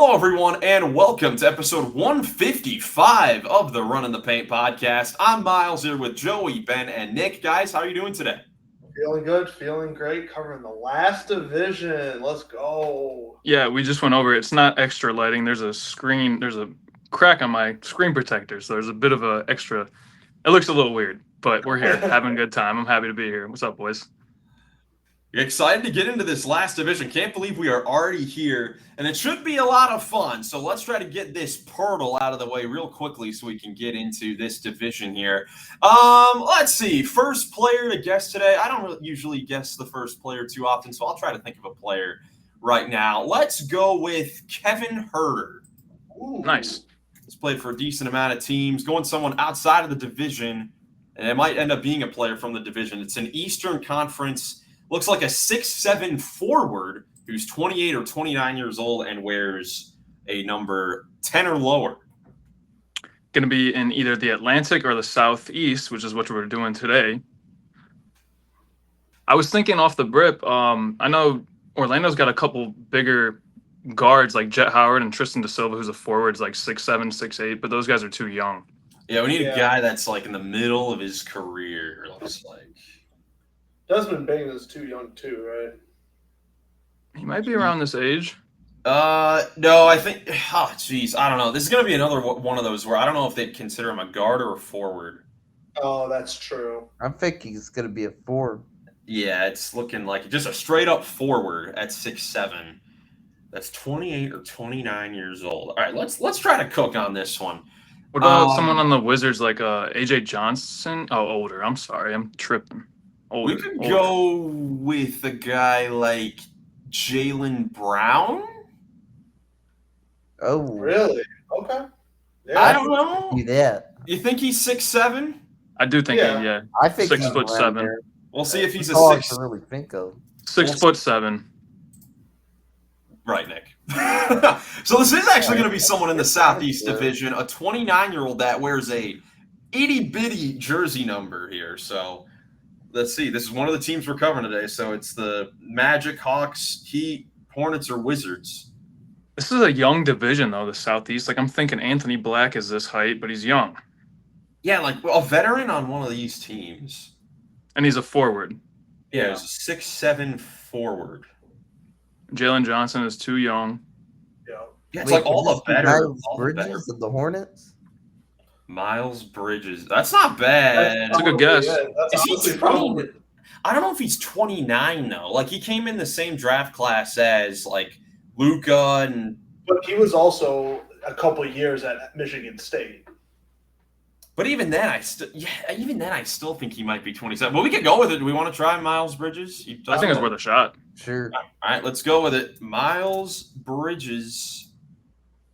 Hello, everyone, and welcome to episode 155 of the Runnin the Paint podcast. I'm Miles here with Joey, Ben, and Nick. Guys, how are you doing today? Feeling good, feeling great, covering the last division. Let's go. Yeah, we just went over it. It's not extra lighting. There's a crack on my screen protector, so there's a bit of a extra. It looks a little weird, but we're here having a good time. I'm happy to be here. What's up, boys? Excited to get into this last division. Can't believe we are already here, and it should be a lot of fun. So let's try to get this portal out of the way real quickly so we can get into this division here. Let's see. First player to guess today. I don't really usually guess the first player too often, so I'll try to think of a player right now. Let's go with Kevin Herter. Ooh. Nice. He's played for a decent amount of teams. Going someone outside of the division, and it might end up being a player from the division. It's an Eastern Conference. Looks like a 6'7" forward who's 28 or 29 years old and wears a number 10 or lower. Going to be in either the Atlantic or the Southeast, which is what we're doing today. I was thinking off the rip. I know Orlando's got a couple bigger guards like Jet Howard and Tristan Da Silva, who's a forward, is like 6'7", 6'8", but those guys are too young. Yeah, we need a guy that's like in the middle of his career, it looks like. Desmond Bain is too young too, right? He might be around this age. No, I think. Oh, jeez, I don't know. This is going to be another one of those where I don't know if they'd consider him a guard or a forward. Oh, that's true. I think he's going to be a forward. Yeah, it's looking like just a straight up forward at 6'7". That's 28 or 29 years old. All right, let's try to cook on this one. What about someone on the Wizards like AJ Johnson? Oh, older. I'm sorry, I'm tripping. Older, We could go with a guy like Jaylen Brown. Oh, Really? Okay. Yeah. I don't know. do that. You think he's 6'7"? I do think Yeah. yeah. I think 6'7". he's around there. We'll see if he's a That's all I 6. can really think of. 6'7". Right, Nick. So this is actually going to be someone in the Southeast Division, a 29-year-old that wears a itty-bitty jersey number here. So let's see. This is one of the teams we're covering today. So it's the Magic, Hawks, Heat, Hornets, or Wizards. This is a young division though, the Southeast. Like I'm thinking Anthony Black is this height, but he's young. Yeah, like a veteran on one of these teams. And he's a forward. Yeah, he's a 6'7" forward. Jalen Johnson is too young. Yeah. Yeah, it's Wait, like all is the this better. Miles All the better. Bridges of the Hornets? Miles Bridges. That's not bad. That's a good guess. Yeah, that's Is he honestly 20? probably. I don't know if he's 29 though. Like he came in the same draft class as like Luka and. But he was also a couple years at Michigan State. But even then, I still think he might be 27. But we could go with it. Do we want to try Miles Bridges? I think it's worth a shot. Sure. All right, let's go with it. Miles Bridges,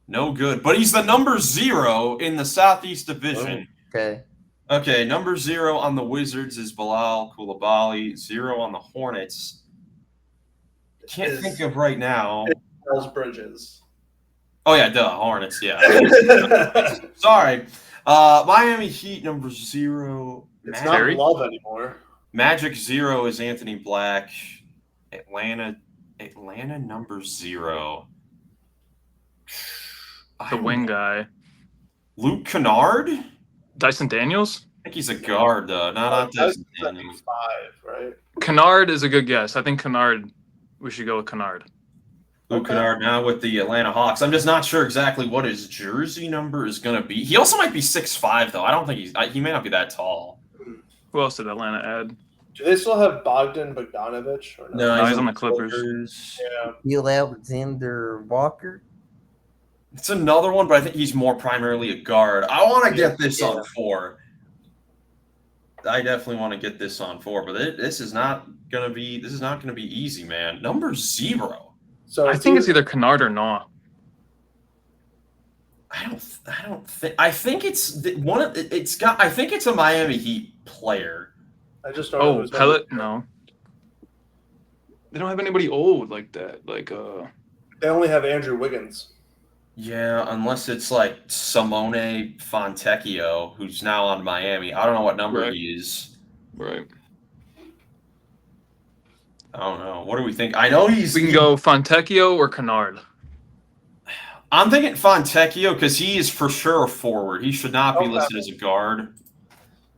no good. But he's the number 0 in the Southeast Division. Okay. Okay, number 0 on the Wizards is Bilal Coulibaly. 0 on the Hornets. Can't think of right now. Miles Bridges. Oh, yeah, duh. Hornets, yeah. Sorry. Miami Heat, number 0. It's Terry? not Love anymore. Magic 0 is Anthony Black. Atlanta, number 0. The wing guy. Luke Kennard? I Dyson Daniels? think he's a guard, though. No, not That's this. Daniels. 5, right? Kennard is a good guess. I think Kennard, we should go with Kennard. Luke Okay. Kennard now with the Atlanta Hawks. I'm just not sure exactly what his jersey number is going to be. He also might be 6'5", though. I don't think he may not be that tall. Who else did Atlanta add? Do they still have Bogdan Bogdanovic? Or No, he's on the Clippers. Yeah. Neil Alexander Walker? It's another one, but I think he's more primarily a guard. I want to get this on 4. I definitely want to get this on 4, but this is not gonna be easy, man. Number 0. So I think it's either Kennard or Naw. I don't think. I think it's one of. It's got. I think it's a Miami Heat player. I just don't know. Oh, who's Pellet? No. They don't have anybody old like that. Like They only have Andrew Wiggins. Yeah, unless it's like Simone Fontecchio, who's now on Miami. I don't know what number Right. he is. right. I don't know. What do we think? I know We can go Fontecchio or Kennard. I'm thinking Fontecchio because he is for sure a forward. He should not be Okay. listed as a guard.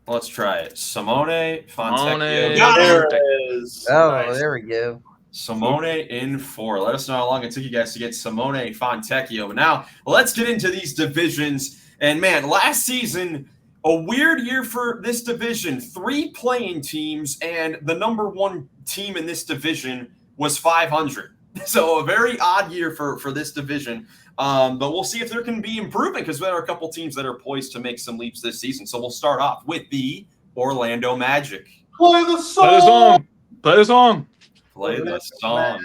Let's try it. Simone Fontecchio. Simone. Got There it. it is. Oh, Nice. there we go. Simone in 4. Let us know how long it took you guys to get Simone Fontecchio. But now let's get into these divisions. And man, last season, a weird year for this division. 3 playing teams, and the number 1 team in this division was 500. So a very odd year for this division. But we'll see if there can be improvement because there are a couple teams that are poised to make some leaps this season. So we'll start off with the Orlando Magic. Play the Play the song. song. Play the song. Play the song.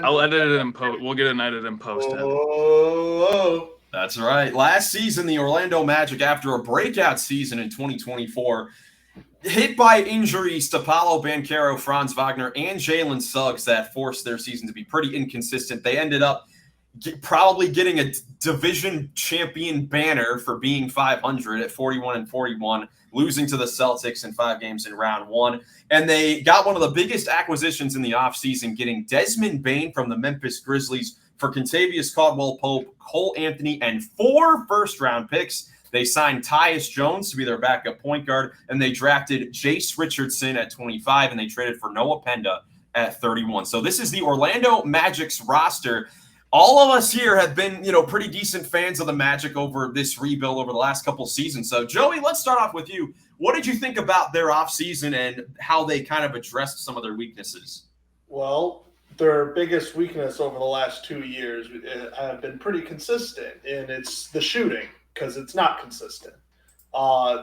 I'll edit it in post. We'll get an edit in post. Oh. That's right. Last season, the Orlando Magic, after a breakout season in 2024, hit by injuries to Paolo Banchero, Franz Wagner, and Jalen Suggs that forced their season to be pretty inconsistent. They ended up probably getting a division champion banner for being 500 at 41-41, losing to the Celtics in 5 games in round 1. And they got one of the biggest acquisitions in the offseason, getting Desmond Bane from the Memphis Grizzlies for Kentavious Caldwell-Pope, Cole Anthony, and 4 first-round picks. They signed Tyus Jones to be their backup point guard, and they drafted Jace Richardson at 25, and they traded for Noah Penda at 31. So this is the Orlando Magic's roster. All of us here have been, pretty decent fans of the Magic over this rebuild over the last couple seasons. So, Joey, let's start off with you. What did you think about their offseason and how they kind of addressed some of their weaknesses? Well, their biggest weakness over the last 2 years have been pretty consistent, and it's the shooting because it's not consistent.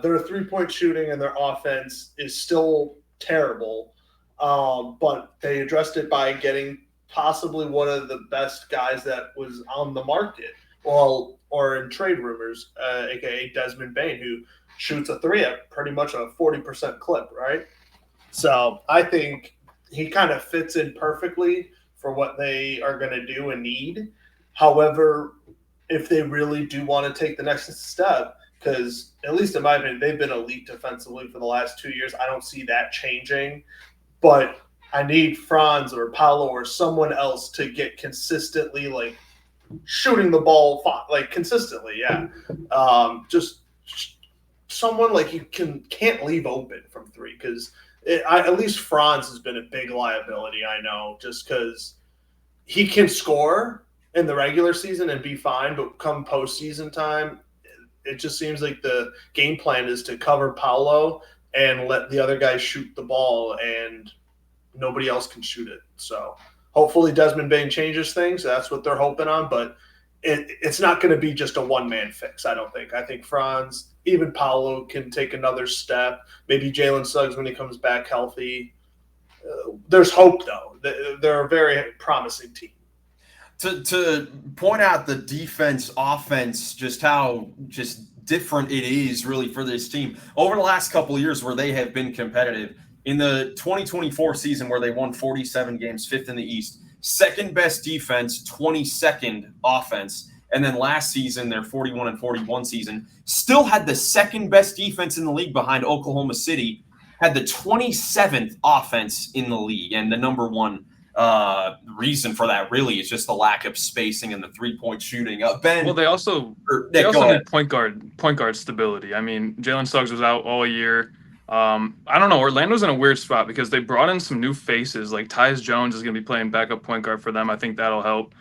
Their three-point shooting and their offense is still terrible, but they addressed it by getting possibly one of the best guys that was on the market, or in trade rumors, aka Desmond Bane, who shoots a 3 at pretty much a 40% clip, right? So I think he kind of fits in perfectly for what they are going to do and need. However, if they really do want to take the next step, because at least in my opinion, they've been elite defensively for the last 2 years. I don't see that changing, but I need Franz or Paolo or someone else to get consistently shooting the ball consistently. Yeah. Just someone you can't leave open from 3 because at least Franz has been a big liability. I know just because he can score in the regular season and be fine, but come postseason time, it just seems like the game plan is to cover Paolo and let the other guys shoot the ball, and nobody else can shoot it. So hopefully Desmond Bane changes things. That's what they're hoping on, but it's not going to be just a one-man fix, I don't think. I think Franz, even Paolo can take another step. Maybe Jalen Suggs when he comes back healthy. There's hope, though. They're a very promising team. To point out the defense, offense, just how different it is really for this team over the last couple of years where they have been competitive. In the 2024 season where they won 47 games, 5th in the East, second best defense, 22nd offense. And then last season, their 41-41 season, still had the second best defense in the league behind Oklahoma City, had the 27th offense in the league. And the number 1 reason for that really is just the lack of spacing and the 3-point shooting. Ben, Well, they also need point guard stability. I mean, Jalen Suggs was out all year. I don't know. Orlando's in a weird spot because they brought in some new faces. Like Tyus Jones is going to be playing backup point guard for them. I think that'll help.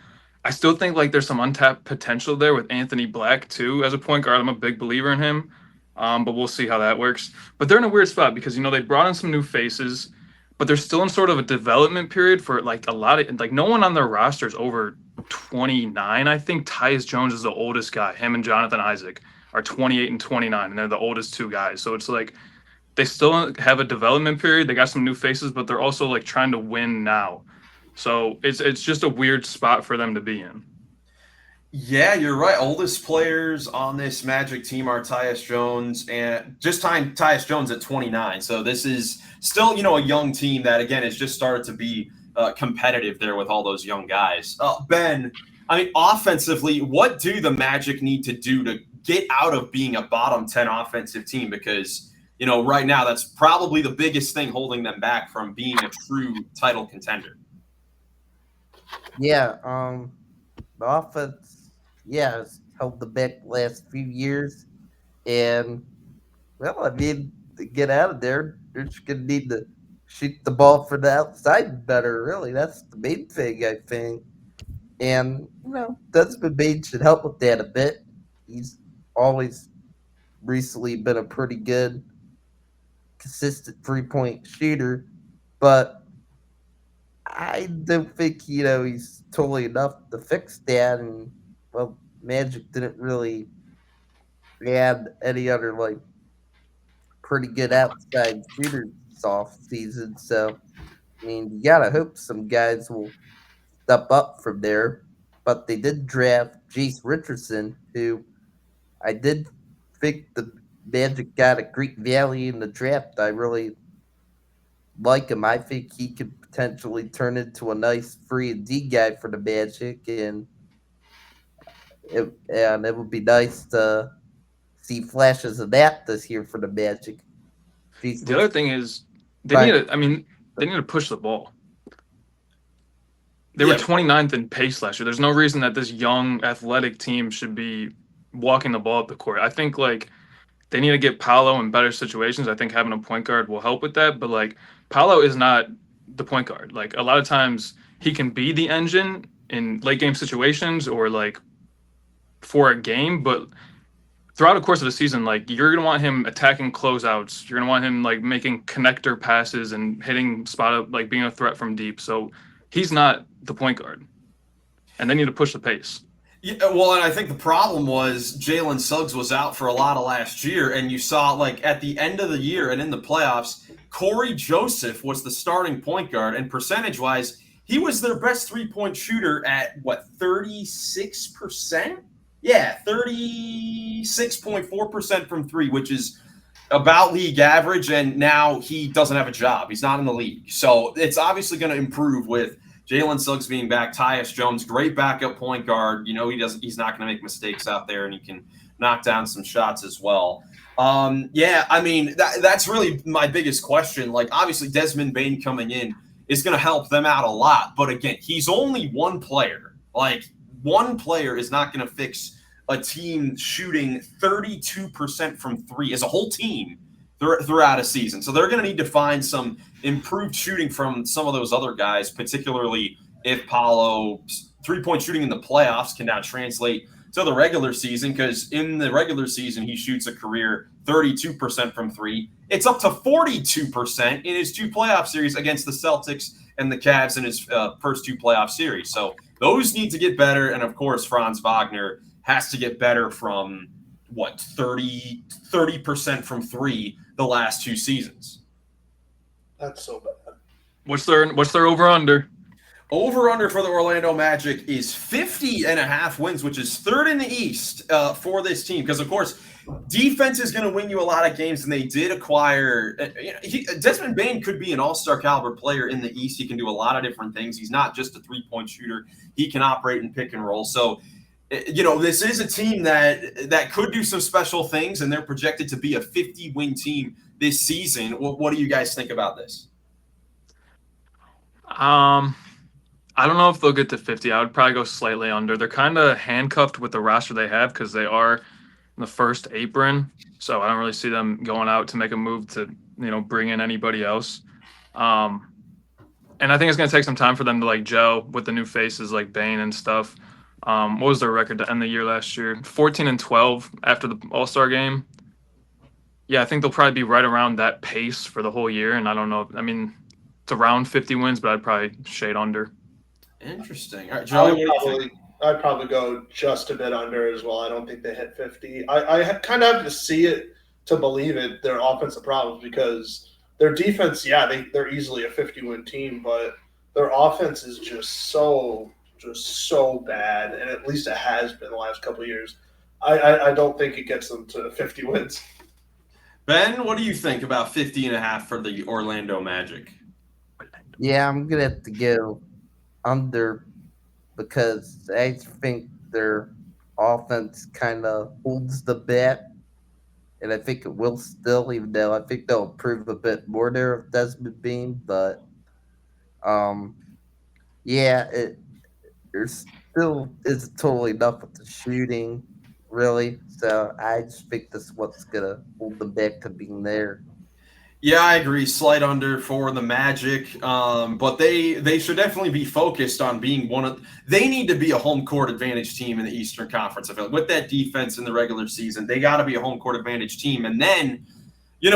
I still think there's some untapped potential there with Anthony Black too as a point guard. I'm a big believer in him, but we'll see how that works. But they're in a weird spot because they brought in some new faces, but they're still in sort of a development period for a lot of no one on their roster is over 29. I think Tyus Jones is the oldest guy. Him and Jonathan Isaac are 28 and 29, and they're the oldest 2 guys. So it's they still have a development period. They got some new faces, but they're also trying to win now. So it's just a weird spot for them to be in. Yeah, you're right. Oldest players on this Magic team are Tyus Jones, and just Tyus Jones at 29. So this is still, a young team that, again, has just started to be competitive there with all those young guys. Ben, I mean, offensively, what do the Magic need to do to get out of being a bottom 10 offensive team? Because right now, that's probably the biggest thing holding them back from being a true title contender. Yeah, the offense yeah, has held the back the last few years. And, well, I mean, to get out of there, they're just going to need to shoot the ball from the outside better, really. That's the main thing, I think. And, Desmond Bain should help with that a bit. He's always recently been a pretty good, consistent 3-point shooter, but I don't think, he's totally enough to fix that. And, well, Magic didn't really add any other, like, pretty good outside shooters this off season. So, I mean, you gotta hope some guys will step up from there. But they did draft Jace Richardson, who I did think the Magic got a great value in the draft. I really like him. I think he could potentially turn into a nice free and D guy for the Magic, and it would be nice to see flashes of that this year for the Magic. The other thing is Right. they need to push the ball. They were 29th in pace last year. There's no reason that this young athletic team should be walking the ball up the court. I think like they need to get Paolo in better situations. I think having a point guard will help with that. But like Paolo is not the point guard. Like a lot of times he can be the engine in late game situations or like for a game, but throughout the course of the season, like you're gonna want him attacking closeouts. You're gonna want him like making connector passes and hitting spot up, like being a threat from deep. So he's not the point guard, and they need to push the pace. Yeah, well, and I think the problem was Jalen Suggs was out for a lot of last year, and you saw like at the end of the year and in the playoffs, Corey Joseph was the starting point guard, and percentage-wise, he was their best three-point shooter at what 36%? Yeah, 36.4% from three, which is about league average, and now he doesn't have a job. He's not in the league. So it's obviously going to improve with Jalen Suggs being back. Tyus Jones, great backup point guard. He's not going to make mistakes out there, and he can knock down some shots as well. That's really my biggest question. Like, obviously, Desmond Bain coming in is going to help them out a lot. But again, he's only one player. Like, one player is not going to fix a team shooting 32% from three as a whole team throughout a season. So they're going to need to find some improved shooting from some of those other guys, particularly if Paolo's three-point shooting in the playoffs can now translate to the regular season, because in the regular season, he shoots a career 32% from three. It's up to 42% in his two playoff series against the Celtics and the Cavs in his first two playoff series. So those need to get better. And, of course, Franz Wagner has to get better from, 30% from three the last two seasons. That's so bad. What's their over-under? Over-under for the Orlando Magic is 50.5 wins, which is third in the East for this team. Because, of course, defense is going to win you a lot of games, and they did acquire Desmond Bain could be an all-star caliber player in the East. He can do a lot of different things. He's not just a three-point shooter. He can operate in pick and roll. So, this is a team that could do some special things, and they're projected to be a 50-win team this season. What do you guys think about this? I don't know if they'll get to 50. I would probably go slightly under. They're kind of handcuffed with the roster they have because they are in the first apron. So I don't really see them going out to make a move to, bring in anybody else. And I think it's going to take some time for them to like gel with the new faces like Bain and stuff. What was their record to end the year last year? 14-12 after the All-Star game. Yeah, I think they'll probably be right around that pace for the whole year. And I don't know. It's around 50 wins, but I'd probably shade under. Interesting. All right, Joey, I'd probably go just a bit under as well. I don't think they hit 50. I kind of have to see it to believe it, their offensive problems, because their defense, they're easily a 50-win team, but their offense is just so bad, and at least it has been the last couple of years. I don't think it gets them to 50 wins. Ben, what do you think about 50.5 for the Orlando Magic? Yeah, I'm going to have to go under because I think their offense kind of holds the bat, and I think it will still, even though I think they'll improve a bit more there with Desmond Bain. But, there's still isn't totally enough with the shooting, really. So I just think this is what's gonna hold them back to being there. Yeah, I agree. Slight under for the Magic, but they should definitely be focused on being one of. They need to be a home court advantage team in the Eastern Conference. I feel like with that defense in the regular season, they got to be a home court advantage team, and then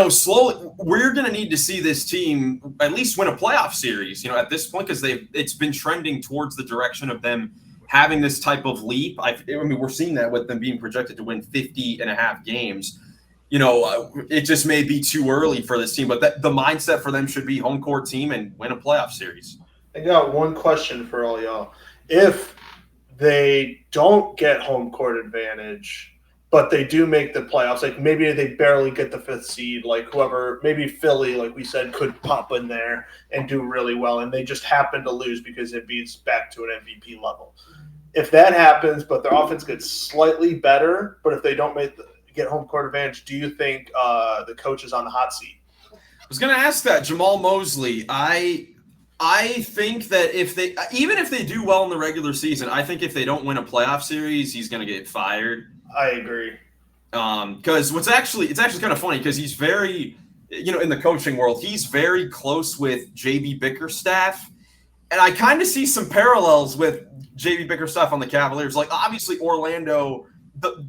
slowly we're going to need to see this team at least win a playoff series. At this point, because it's been trending towards the direction of them having this type of leap. I mean, we're seeing that with them being projected to win 50 and a half games. It just may be too early for this team, but the mindset for them should be home court team and win a playoff series. I got one question for all y'all. If they don't get home court advantage, but they do make the playoffs, like maybe they barely get the 5th seed, like whoever, maybe Philly, like we said, could pop in there and do really well, and they just happen to lose because it beats back to an MVP level. If that happens, but their offense gets slightly better, but if they don't get home court advantage, do you think the coach is on the hot seat? I was going to ask that. Jamal Mosley, I think that if they do well in the regular season, I think if they don't win a playoff series, he's going to get fired. I agree. Because it's actually kind of funny because he's very, in the coaching world, he's very close with JB Bickerstaff. And I kind of see some parallels with JB Bickerstaff on the Cavaliers. Like, obviously, Orlando,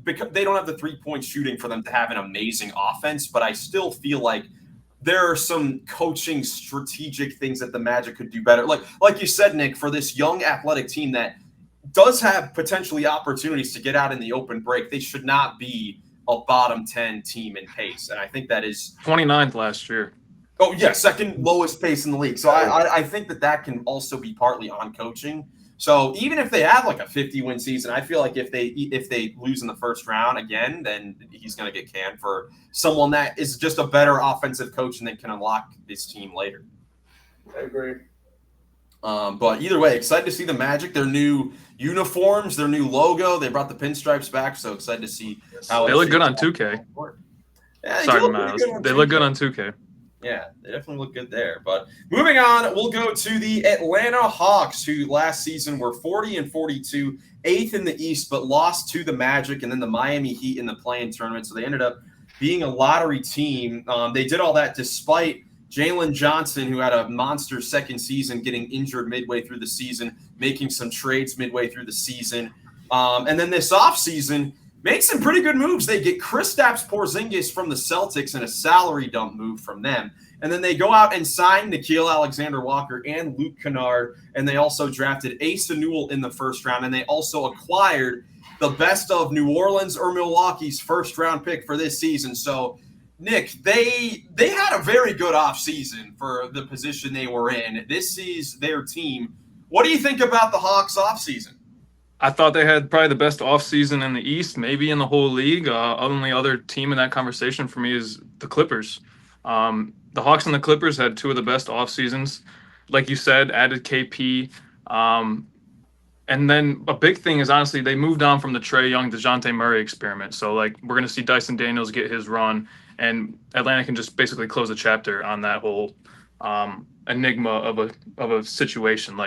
because they don't have the 3-point shooting for them to have an amazing offense, but I still feel like there are some coaching strategic things that the Magic could do better. Like you said, Nick, for this young athletic team that does have potentially opportunities to get out in the open break, they should not be a bottom 10 team in pace. And I think that is 29th last year. Oh, yeah, second lowest pace in the league. So I think that can also be partly on coaching. So even if they have like a 50-win season, I feel like if they lose in the first round again, then he's going to get canned for someone that is just a better offensive coach and then can unlock this team later. I agree. But either way, excited to see the Magic, their new uniforms, their new logo. They brought the pinstripes back, so excited to see how they look good on 2K. Yeah, sorry, Miles. They look good on 2K. Yeah, they definitely look good there. But moving on, we'll go to the Atlanta Hawks, who last season were 40-42, 8th in the East, but lost to the Magic and then the Miami Heat in the play-in tournament. So they ended up being a lottery team. They did all that despite Jalen Johnson, who had a monster second season, getting injured midway through the season, making some trades midway through the season. And then this offseason, made some pretty good moves. They get Kristaps Porzingis from the Celtics and a salary dump move from them. And then they go out and sign Nickeil Alexander-Walker and Luke Kennard. And they also drafted Asa Newell in the first round. And they also acquired the best of New Orleans or Milwaukee's first-round pick for this season. So, Nick, they had a very good offseason for the position they were in. This is their team. What do you think about the Hawks offseason? I thought they had probably the best offseason in the East, maybe in the whole league. Only other team in that conversation for me is the Clippers. The Hawks and the Clippers had two of the best off seasons. Like you said, added KP. And then a big thing is, honestly, they moved on from the Trae Young, DeJounte Murray experiment. So, we're going to see Dyson Daniels get his run, and Atlanta can just basically close the chapter on that whole enigma of a situation.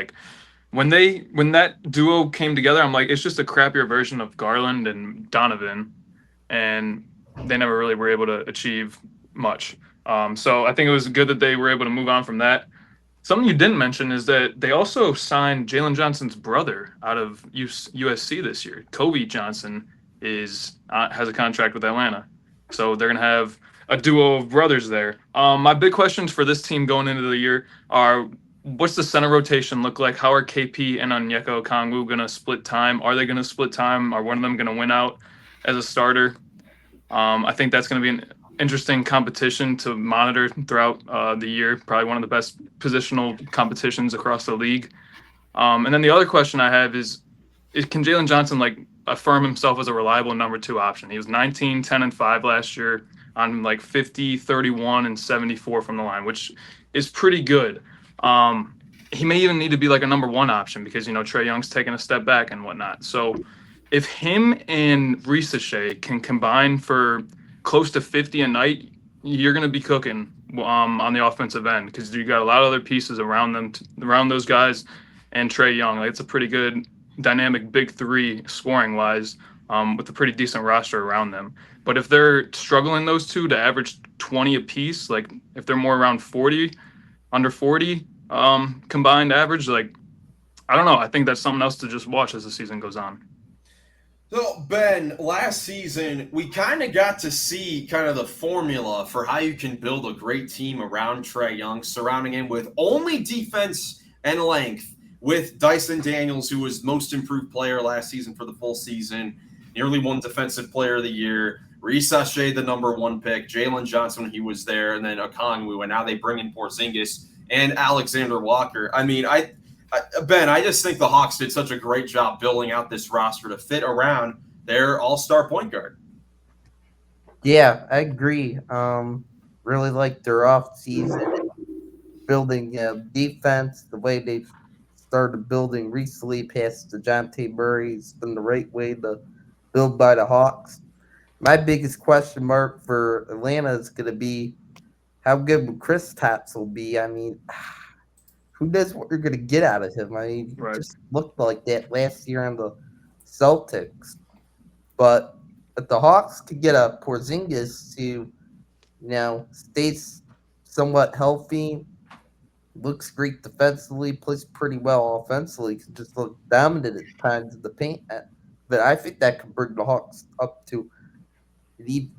When that duo came together, I'm like, it's just a crappier version of Garland and Donovan, and they never really were able to achieve much. So I think it was good that they were able to move on from that. Something you didn't mention is that they also signed Jalen Johnson's brother out of USC this year. Kobe Johnson has a contract with Atlanta, so they're gonna have a duo of brothers there. My big questions for this team going into the year are: what's the center rotation look like? How are KP and Onyeka Okongwu going to split time? Are they going to split time? Are one of them going to win out as a starter? I think that's going to be an interesting competition to monitor throughout the year. Probably one of the best positional competitions across the league. And then the other question I have is can Jalen Johnson affirm himself as a reliable number 2 option? He was 19, 10, and 5 last year on 50, 31, and 74 from the line, which is pretty good. He may even need to be a number 1 option because, Trae Young's taking a step back and whatnot. So if him and Risache can combine for close to 50 a night, you're going to be cooking on the offensive end because you got a lot of other pieces around them, around those guys and Trae Young. It's a pretty good dynamic big three scoring wise, with a pretty decent roster around them. But if they're struggling, those two, to average 20 apiece, like if they're more around 40, under 40 combined average, like I don't know. I think that's something else to just watch as the season goes on. So, Ben, last season, we kind of got to see kind of the formula for how you can build a great team around Trae Young, surrounding him with only defense and length, with Dyson Daniels, who was most improved player last season for the full season, nearly won Defensive Player of the Year, Reese Shea, the number 1 pick, Jalen Johnson when he was there, and then Okongwu, and now they bring in Porzingis and Alexander Walker. I mean, Ben, I just think the Hawks did such a great job building out this roster to fit around their all-star point guard. Yeah, I agree. Really like their off-season building defense, the way they've started building recently past DeJounte Murray's been the right way to build by the Hawks. My biggest question mark for Atlanta is going to be how good will Kristaps will be. I mean, who knows what you're going to get out of him? I mean, he just looked like that last year on the Celtics. But if the Hawks could get a Porzingis who, stays somewhat healthy, looks great defensively, plays pretty well offensively, can just look dominant at times in the paint. But I think that could bring the Hawks up to an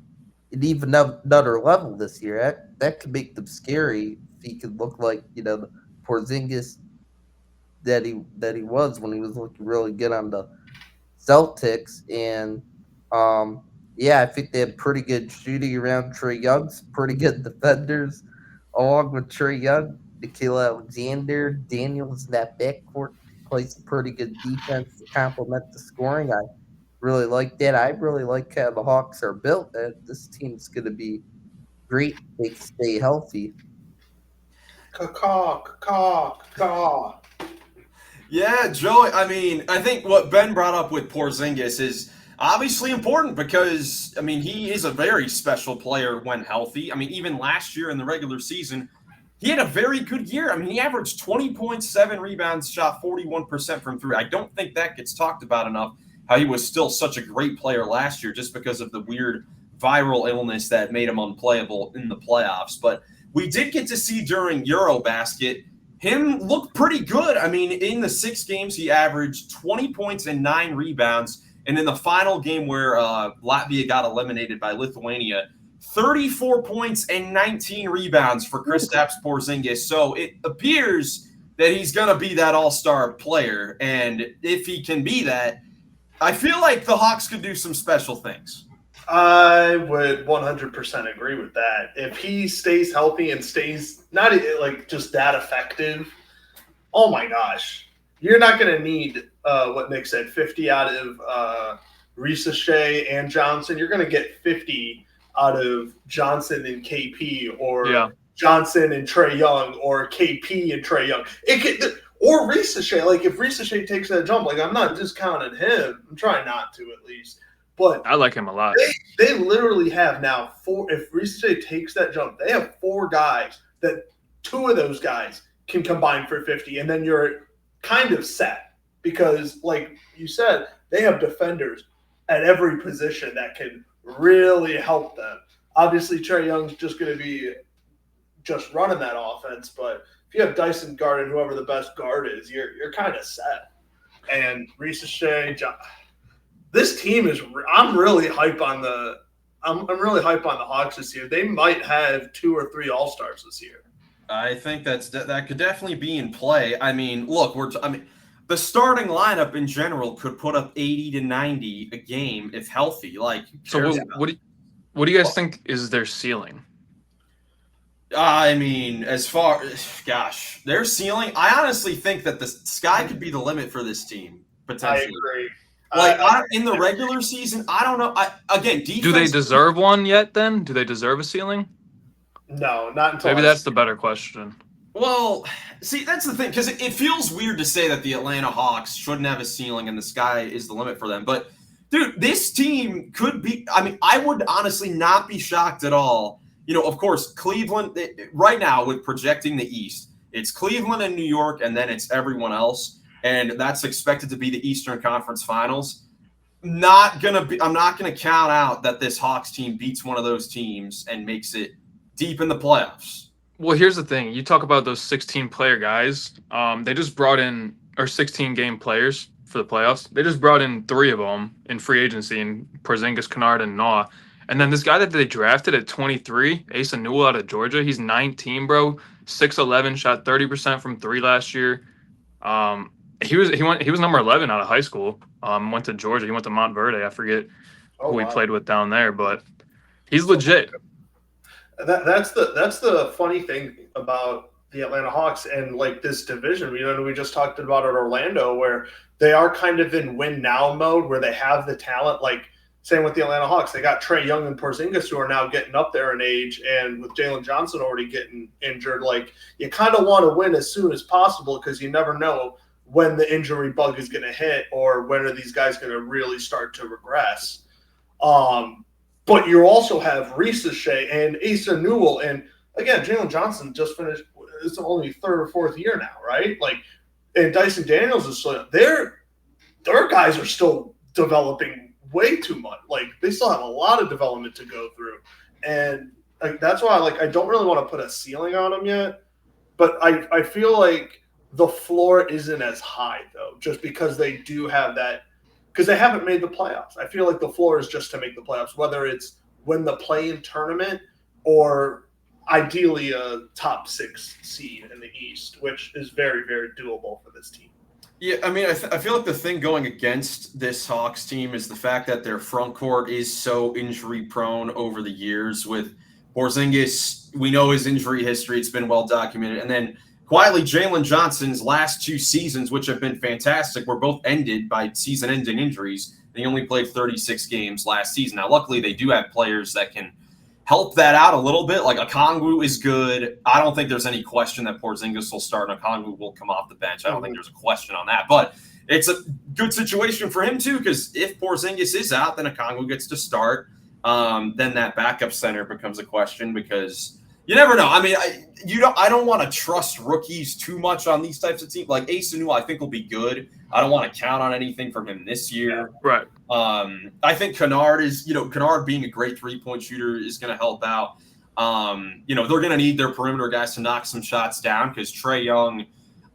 even another level this year. That could make them scary if he could look like, the Porzingis that he was when he was looking really good on the Celtics. And I think they have pretty good shooting around Trae Young's, pretty good defenders along with Trae Young. Nickeil Alexander, Daniels in that backcourt plays pretty good defense to complement the scoring. I really like that. I really like how the Hawks are built. This team's going to be great if they stay healthy. Caw. Yeah, Joey, I mean, I think what Ben brought up with Porzingis is obviously important because, I mean, he is a very special player when healthy. I mean, even last year in the regular season, he had a very good year. I mean, he averaged 20 points, 7 rebounds, shot 41% from 3. I don't think that gets talked about enough, how he was still such a great player last year just because of the weird viral illness that made him unplayable in the playoffs. But we did get to see during Eurobasket him look pretty good. I mean, in the 6 games, he averaged 20 points and 9 rebounds. And in the final game where Latvia got eliminated by Lithuania, 34 points and 19 rebounds for Kristaps Porzingis. So it appears that he's going to be that all-star player. And if he can be that, I feel like the Hawks could do some special things. I would 100% agree with that. If he stays healthy and stays not like just that effective, oh my gosh, you're not going to need what Nick said, 50 out of Reese Shea and Johnson. You're going to get 50 out of Johnson and KP, or Johnson and Trae Young, or KP and Trae Young. Or Reese Shea. Like if Reese Shea takes that jump, like I'm not discounting him. I'm trying not to at least. But I like him a lot. They literally have now 4. If Reese Shea takes that jump, they have 4 guys that 2 of those guys can combine for 50, and then you're kind of set because, like you said, they have defenders at every position that can really help them. Obviously, Trae Young's just going to be just running that offense, but if you have Dyson guarding whoever the best guard is, you're kind of set. And Reese Shea, this team is. I'm really hype on the. I'm really hype on the Hawks this year. They might have 2 or 3 All-Stars this year. I think that could definitely be in play. I mean, look, the starting lineup in general could put up 80 to 90 a game if healthy. Like, so what do you guys think is their ceiling? I mean, their ceiling. I honestly think that the sky could be the limit for this team potentially. I agree. Like in the regular season, I don't know. Defense. Do they deserve one yet? Then do they deserve a ceiling? No, not until. Maybe that's the better question. Well, see, that's the thing, because it feels weird to say that the Atlanta Hawks shouldn't have a ceiling and the sky is the limit for them. But, dude, this team could be – I mean, I would honestly not be shocked at all. You know, of course, Cleveland – right now with projecting the East, it's Cleveland and New York, and then it's everyone else. and that's expected to be the Eastern Conference Finals. I'm not gonna count out that this Hawks team beats one of those teams and makes it deep in the playoffs. Well, here's the thing. You talk about those 16-player guys. They just brought in, or 16-game players for the playoffs. They just brought in 3 of them in free agency, in Porzingis, Kennard, and Noah. And then this guy that they drafted at 23, Asa Newell out of Georgia, he's 19, bro. 6'11", shot 30% from 3 last year. He was number 11 out of high school. Went to Georgia. He went to Montverde. I forget who he played with down there, but he's legit. That's the funny thing about the Atlanta Hawks and like this division. We just talked about it at Orlando, where they are kind of in win now mode, where they have the talent. Like same with the Atlanta Hawks, they got Trae Young and Porzingis who are now getting up there in age, and with Jalen Johnson already getting injured, like you kind of want to win as soon as possible because you never know when the injury bug is going to hit or when are these guys going to really start to regress. But you also have Reese Shea and Asa Newell, and again, Jalen Johnson just finished. It's only 3rd or 4th year now, right? Like, and Dyson Daniels is still their guys are still developing way too much. Like, they still have a lot of development to go through, and like that's why I don't really want to put a ceiling on them yet. But I feel like the floor isn't as high though, just because they do have that. Because they haven't made the playoffs. I feel like the floor is just to make the playoffs, whether it's win the play-in tournament or ideally a top 6 seed in the East, which is very, very doable for this team. Yeah, I mean, I feel like the thing going against this Hawks team is the fact that their front court is so injury-prone over the years. With Porzingis, we know his injury history. It's been well documented. And then quietly, Jalen Johnson's last 2 seasons, which have been fantastic, were both ended by season-ending injuries. He only played 36 games last season. Now, luckily, they do have players that can help that out a little bit. Like Okongwu is good. I don't think there's any question that Porzingis will start and Okongwu will come off the bench. I don't think there's a question on that. But it's a good situation for him, too, because if Porzingis is out, then Okongwu gets to start. Then that backup center becomes a question because – you never know. I mean, I don't want to trust rookies too much on these types of teams. Like Asa Newell, I think will be good. I don't want to count on anything from him this year. Right. I think Kennard being a great 3-point shooter is going to help out. They're going to need their perimeter guys to knock some shots down because Trae Young.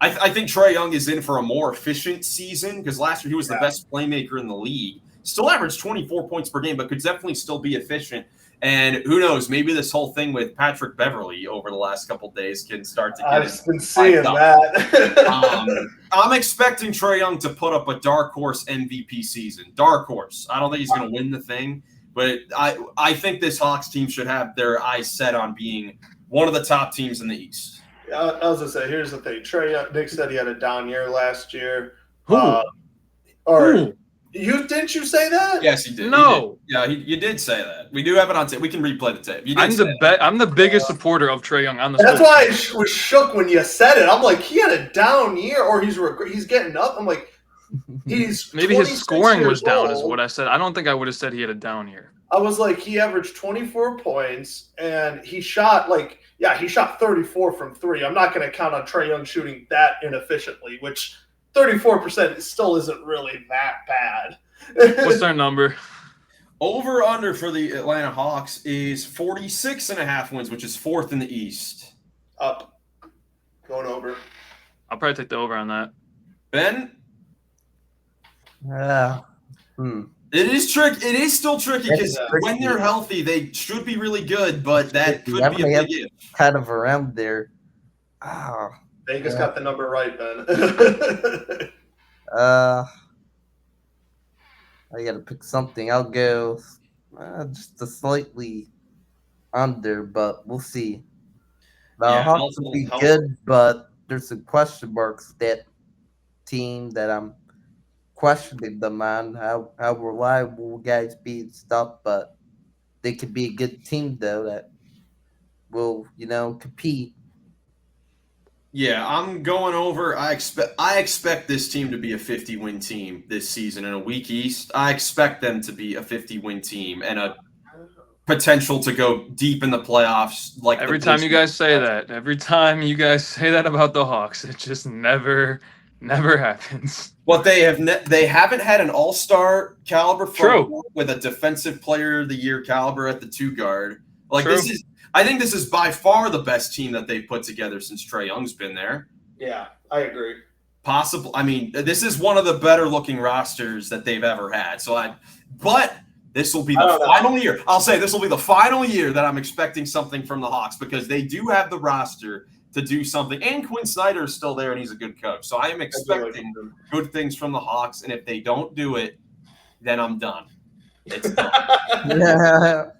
I think Trae Young is in for a more efficient season because last year he was the best playmaker in the league. Still averaged 24 points per game, but could definitely still be efficient. And who knows, maybe this whole thing with Patrick Beverley over the last couple of days can start to get I've been seeing that. I'm expecting Trae Young to put up a dark horse MVP season. Dark horse. I don't think he's going to win the thing, but I think this Hawks team should have their eyes set on being one of the top teams in the East. I was going to say, here's the thing. Nick said he had a down year last year. Who? Didn't you say that? Yes, he did. No. He did. You did say that. We do have it on tape. We can replay the tape. I'm the biggest supporter of Trae Young on the. That's why I was shook when you said it. I'm like, he had a down year, or he's getting up. I'm like, he's maybe his scoring was down, is what I said. I don't think I would have said he had a down year. I was like, he averaged 24 points, and he shot 34 from 3. I'm not going to count on Trae Young shooting that inefficiently, which 34% still isn't really that bad. What's their number? Over under for the Atlanta Hawks is 46.5 wins, which is 4th in the East. Up. Going over. I'll probably take the over on that. Ben? It is tricky. It is still tricky because when they're healthy, they should be really good, but that could be a big if. Kind of around there. Vegas got the number right, Ben. I got to pick something. I'll go just a slightly under, but we'll see. The Hawks will be good, but there's some question marks that team that I'm questioning them on how reliable will guys be and stuff, but they could be a good team though that will compete. Yeah, I'm going over. I expect this team to be a 50-win team this season in a weak East. I expect them to be a 50-win team and a potential to go deep in the playoffs. Like every time you guys say that about the Hawks, it just never Never happens. But they haven't had an all-star caliber front True. with a defensive player of the year caliber at the 2 guard. Like True. I think this is by far the best team that they've put together since Trae Young's been there. Yeah, I agree. Possible. I mean, this is one of the better looking rosters that they've ever had. But this will be the final year. I'll say this will be the final year that I'm expecting something from the Hawks because they do have the roster to do something. And Quinn Snyder is still there, and he's a good coach. So I am expecting good things from the Hawks. And if they don't do it, then I'm done. It's done.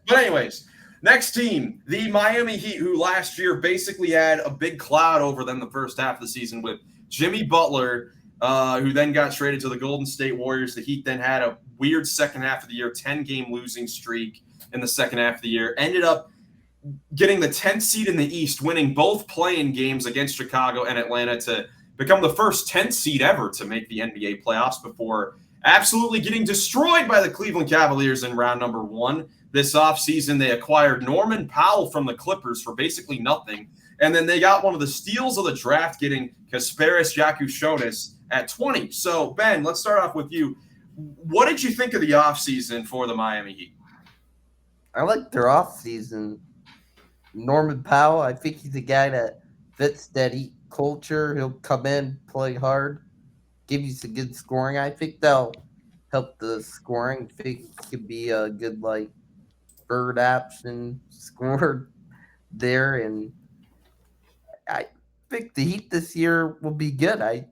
But anyways, next team, the Miami Heat, who last year basically had a big cloud over them the first half of the season with Jimmy Butler, who then got traded to the Golden State Warriors. The Heat then had a weird second half of the year, 10-game losing streak in the second half of the year. Ended up getting the 10th seed in the East, winning both play-in games against Chicago and Atlanta to become the first 10th seed ever to make the NBA playoffs before absolutely getting destroyed by the Cleveland Cavaliers in round number 1. This offseason, they acquired Norman Powell from the Clippers for basically nothing. And then they got one of the steals of the draft, getting Kasparis Jakushonis at 20. So, Ben, let's start off with you. What did you think of the offseason for the Miami Heat? I like their offseason. Norman Powell, I think he's a guy that fits that Heat culture. He'll come in, play hard, give you some good scoring. I think they'll help the scoring. I think he could be a good, third option scorer there. And I think the Heat this year will be good. I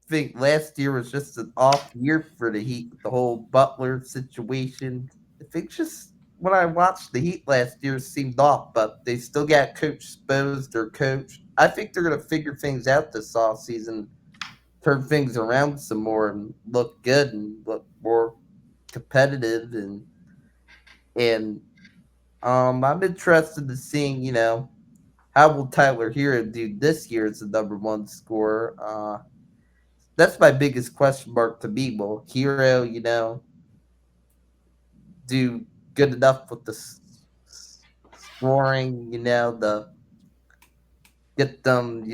think last year was just an off year for the Heat with the whole Butler situation. I think just when I watched the Heat last year, it seemed off, but they still got Coach Spo, their coach. I think they're going to figure things out this offseason, turn things around some more and look good and look more competitive. And I'm interested in seeing, how will Tyler Hero do this year as the number 1 scorer? That's my biggest question mark to me. Will Hero, do good enough with the scoring, the get them,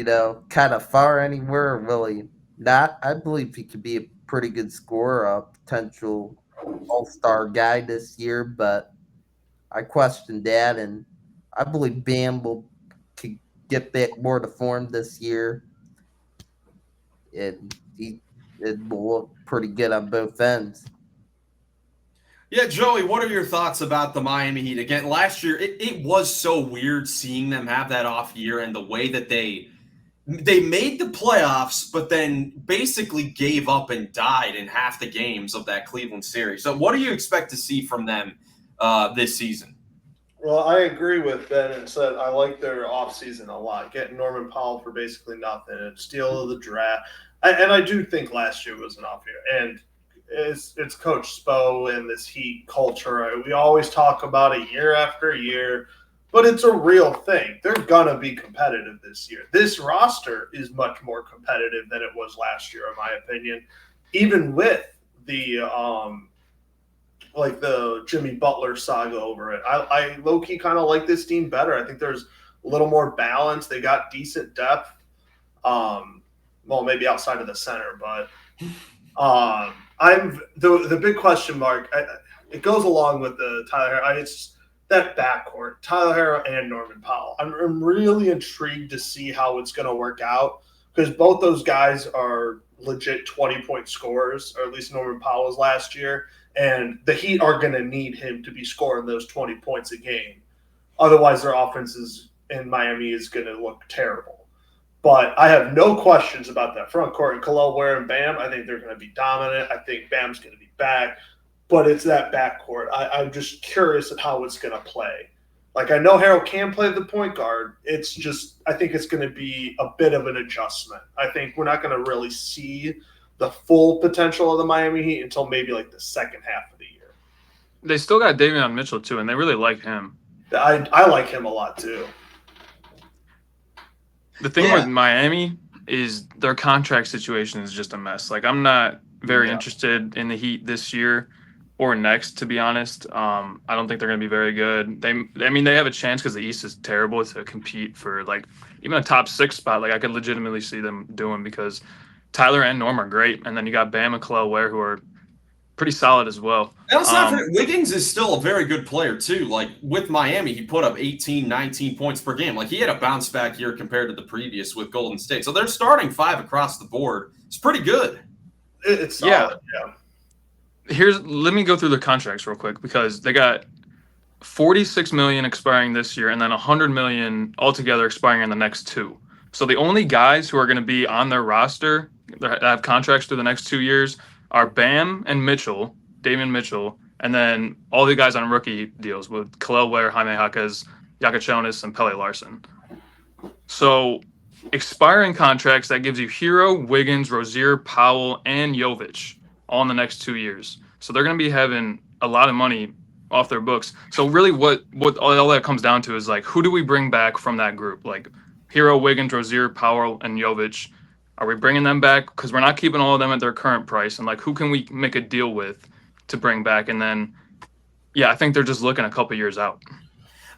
kind of far anywhere, or really not? I believe he could be a pretty good scorer, a potential all-star guy this year, but I question that, and I believe Bam could get back more to form this year, and it will look pretty good on both ends. Yeah, Joey, what are your thoughts about the Miami Heat? Again, last year, it was so weird seeing them have that off year and the way that they made the playoffs, but then basically gave up and died in half the games of that Cleveland series. So what do you expect to see from them this season? Well, I agree with Ben and said I like their offseason a lot. Getting Norman Powell for basically nothing, and steal of the draft. And I do think last year was an off year. And it's Coach Spo and this Heat culture. We always talk about it year after year, but it's a real thing. They're going to be competitive this year. This roster is much more competitive than it was last year, in my opinion, even with the the Jimmy Butler saga over it. I low-key kind of like this team better. I think there's a little more balance. They got decent depth. Well, maybe outside of the center, but I'm the big question mark. It goes along with the Tyler Hero. It's that backcourt, Tyler Hero and Norman Powell. I'm really intrigued to see how it's going to work out because both those guys are legit 20-point scorers, or at least Norman Powell was last year. And the Heat are going to need him to be scoring those 20 points a game. Otherwise, their offense in Miami is going to look terrible. But I have no questions about that front court. And Khalil Ware and Bam, I think they're going to be dominant. I think Bam's going to be back. But it's that backcourt. I'm just curious at how it's going to play. I know Harrell can play the point guard. It's just I think it's going to be a bit of an adjustment. I think we're not going to really see the full potential of the Miami Heat until maybe the second half of the year. They still got Davion Mitchell, too, and they really like him. I like him a lot, too. The thing with Miami is their contract situation is just a mess. I'm not very interested in the Heat this year or next, to be honest. I don't think they're going to be very good. They have a chance because the East is terrible to compete for, even a top 6 spot. I could legitimately see them doing because Tyler and Norm are great, and then you got Bam and Kel'el Ware, who are pretty solid as well. And let's not forget, Wiggins is still a very good player, too. Like, with Miami, he put up 18, 19 points per game. Like, he had a bounce-back year compared to the previous with Golden State. So they're starting 5 across the board. It's pretty good. It's solid, yeah. Let me go through the contracts real quick, because they got $46 million expiring this year, and then $100 million altogether expiring in the next 2. So the only guys who are going to be on their roster that have contracts through the next 2 years are Bam and Mitchell, Damian Mitchell, and then all the guys on rookie deals with Kel'el Ware, Jaime Jaquez, Jonas, and Pele Larson. So expiring contracts, that gives you Hero, Wiggins, Rozier, Powell, and Jovic all in the next 2 years. So they're going to be having a lot of money off their books. So really what all that comes down to is, like, who do we bring back from that group? Like Hero, Wiggins, Rozier, Powell, and Jovic. Are we bringing them back? Because we're not keeping all of them at their current price. And, like, who can we make a deal with to bring back? And then, I think they're just looking a couple years out.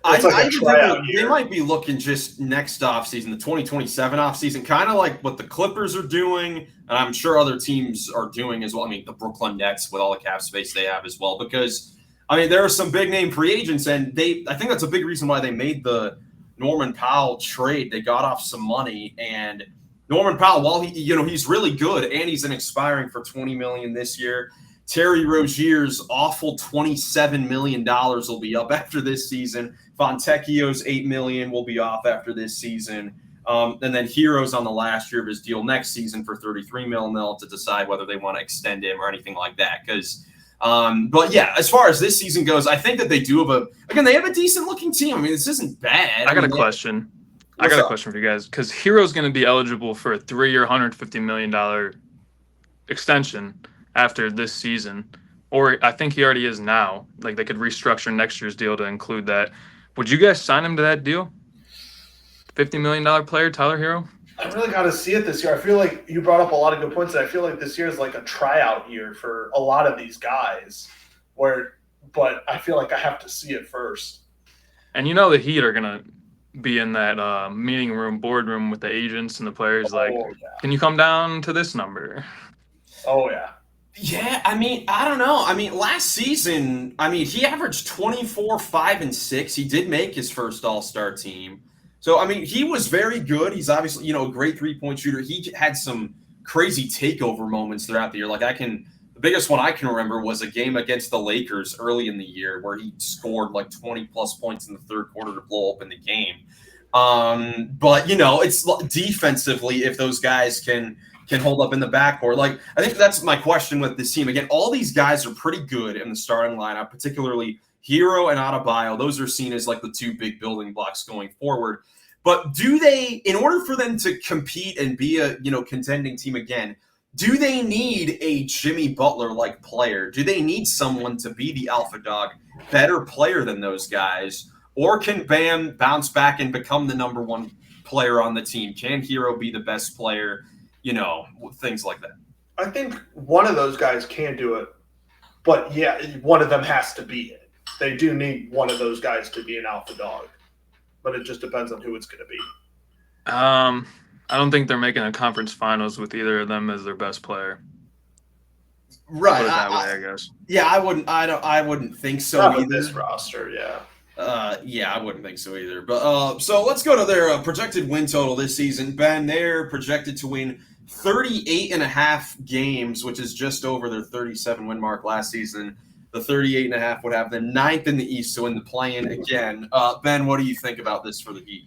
They might be looking just next offseason, the 2027 offseason, kind of like what the Clippers are doing, and I'm sure other teams are doing as well. I mean, the Brooklyn Nets with all the cap space they have as well, because, I mean, there are some big-name free agents, and I think that's a big reason why they made the Norman Powell trade. They got off some money, and Norman Powell, while he's really good, and he's expiring for $20 million this year. Terry Rozier's awful $27 million will be up after this season. Fontecchio's $8 million will be off after this season. And then Hero's on the last year of his deal next season for $33 million. They'll have to decide whether they want to extend him or anything like that. But yeah, as far as this season goes, I think that they do have they have a decent looking team. I mean, this isn't bad. I got a question for you guys, because Hero's going to be eligible for a 3-year, $150 million extension after this season, or I think he already is now. Like, they could restructure next year's deal to include that. Would you guys sign him to that deal? $50 million player, Tyler Hero? I really got to see it this year. I feel like you brought up a lot of good points, and I feel like this year is like a tryout year for a lot of these guys. But I feel like I have to see it first. And the Heat are gonna be in that meeting room, boardroom with the agents and the players. Can you come down to this number? Oh yeah. Yeah, I mean, I don't know. I mean, last season, he averaged 24, 5, and 6. He did make his first All-Star team. So, I mean, he was very good. He's obviously, a great three-point shooter. He had some crazy takeover moments throughout the year. The biggest one I can remember was a game against the Lakers early in the year where he scored 20-plus points in the third quarter to blow open the game. But, it's defensively, if those guys can hold up in the backcourt. I think that's my question with this team. Again, all these guys are pretty good in the starting lineup, particularly Hero and Adebayo. Those are seen as the two big building blocks going forward. But do they, in order for them to compete and be a contending team again, do they need a Jimmy Butler-like player? Do they need someone to be the alpha dog, better player than those guys? Or can Bam bounce back and become the number one player on the team? Can Hero be the best player? Things like that. I think one of those guys can do it, but one of them has to be it. They do need one of those guys to be an alpha dog, but it just depends on who it's going to be. I don't think they're making a conference finals with either of them as their best player. Right. Put it that way, I guess. Yeah, I wouldn't. I wouldn't think so Not either. with this roster, yeah. I wouldn't think so either. But so let's go to their projected win total this season. Ben, they're projected to win 38.5 games, which is just over their 37 win mark last season. The 38.5 would have them 9th in the East, so in the play-in again. Ben, what do you think about this for the Heat?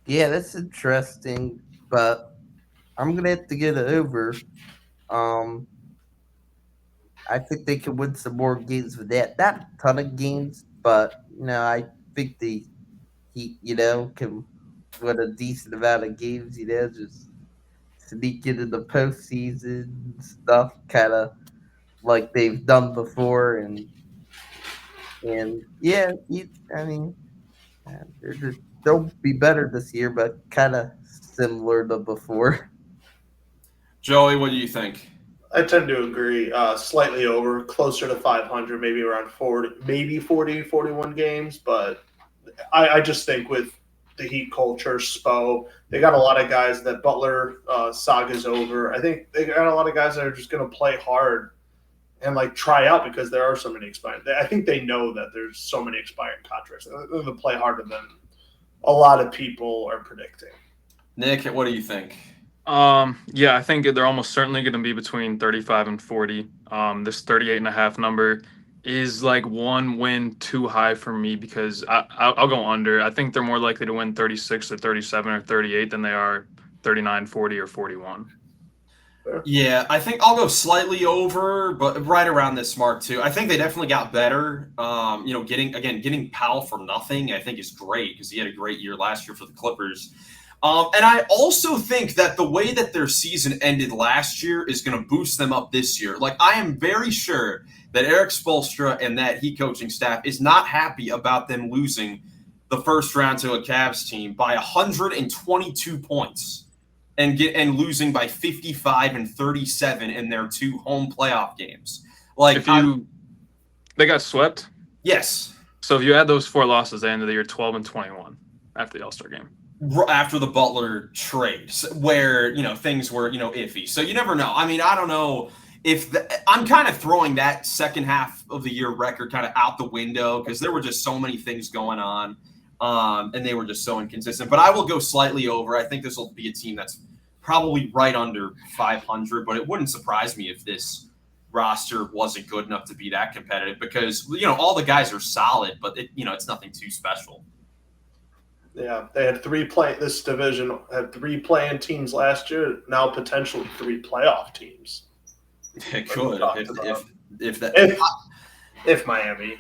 Yeah, that's interesting, but I'm gonna have to get it over. I think they can win some more games with that. Not a ton of games, but I think the Heat, can win a decent amount of games. Just sneak into the postseason stuff, kind of like they've done before, and they'll be better this year, but kind of similar to before. Joey, what do you think? I tend to agree. Slightly over, closer to 500, maybe around 40, maybe 40, 41 games. But I just think with the Heat culture, Spo. They got a lot of guys that Butler saga's over. I think they got a lot of guys that are just going to play hard and like try out because there are so many expiring. I think they know that there's so many expiring contracts. They're going to play harder than a lot of people are predicting. Nick, what do you think? Yeah, I think they're almost certainly going to be between 35 and 40. This 38.5 number is like one win too high for me because I'll go under. I think they're more likely to win 36 or 37 or 38 than they are 39, 40, or 41. Yeah, I think I'll go slightly over, but right around this mark too. I think they definitely got better. Getting Powell for nothing, I think is great because he had a great year last year for the Clippers. And I also think that the way that their season ended last year is going to boost them up this year. Like, I am very sure that Eric Spoelstra and that Heat coaching staff is not happy about them losing the first round to a Cavs team by 122 points and losing by 55 and 37 in their 2 home playoff games. Like, they got swept. Yes. So if you add those 4 losses at the end of the year, 12 and 21 after the All-Star game. After the Butler trade, where things were iffy, so you never know. I mean, I don't know if I'm kind of throwing that second half of the year record kind of out the window because there were just so many things going on, and they were just so inconsistent. But I will go slightly over. I think this will be a team that's probably right under 500, but it wouldn't surprise me if this roster wasn't good enough to be that competitive because all the guys are solid, but it's nothing too special. Yeah, they had this division had 3 playing teams last year. Now potentially 3 playoff teams. It could if Miami.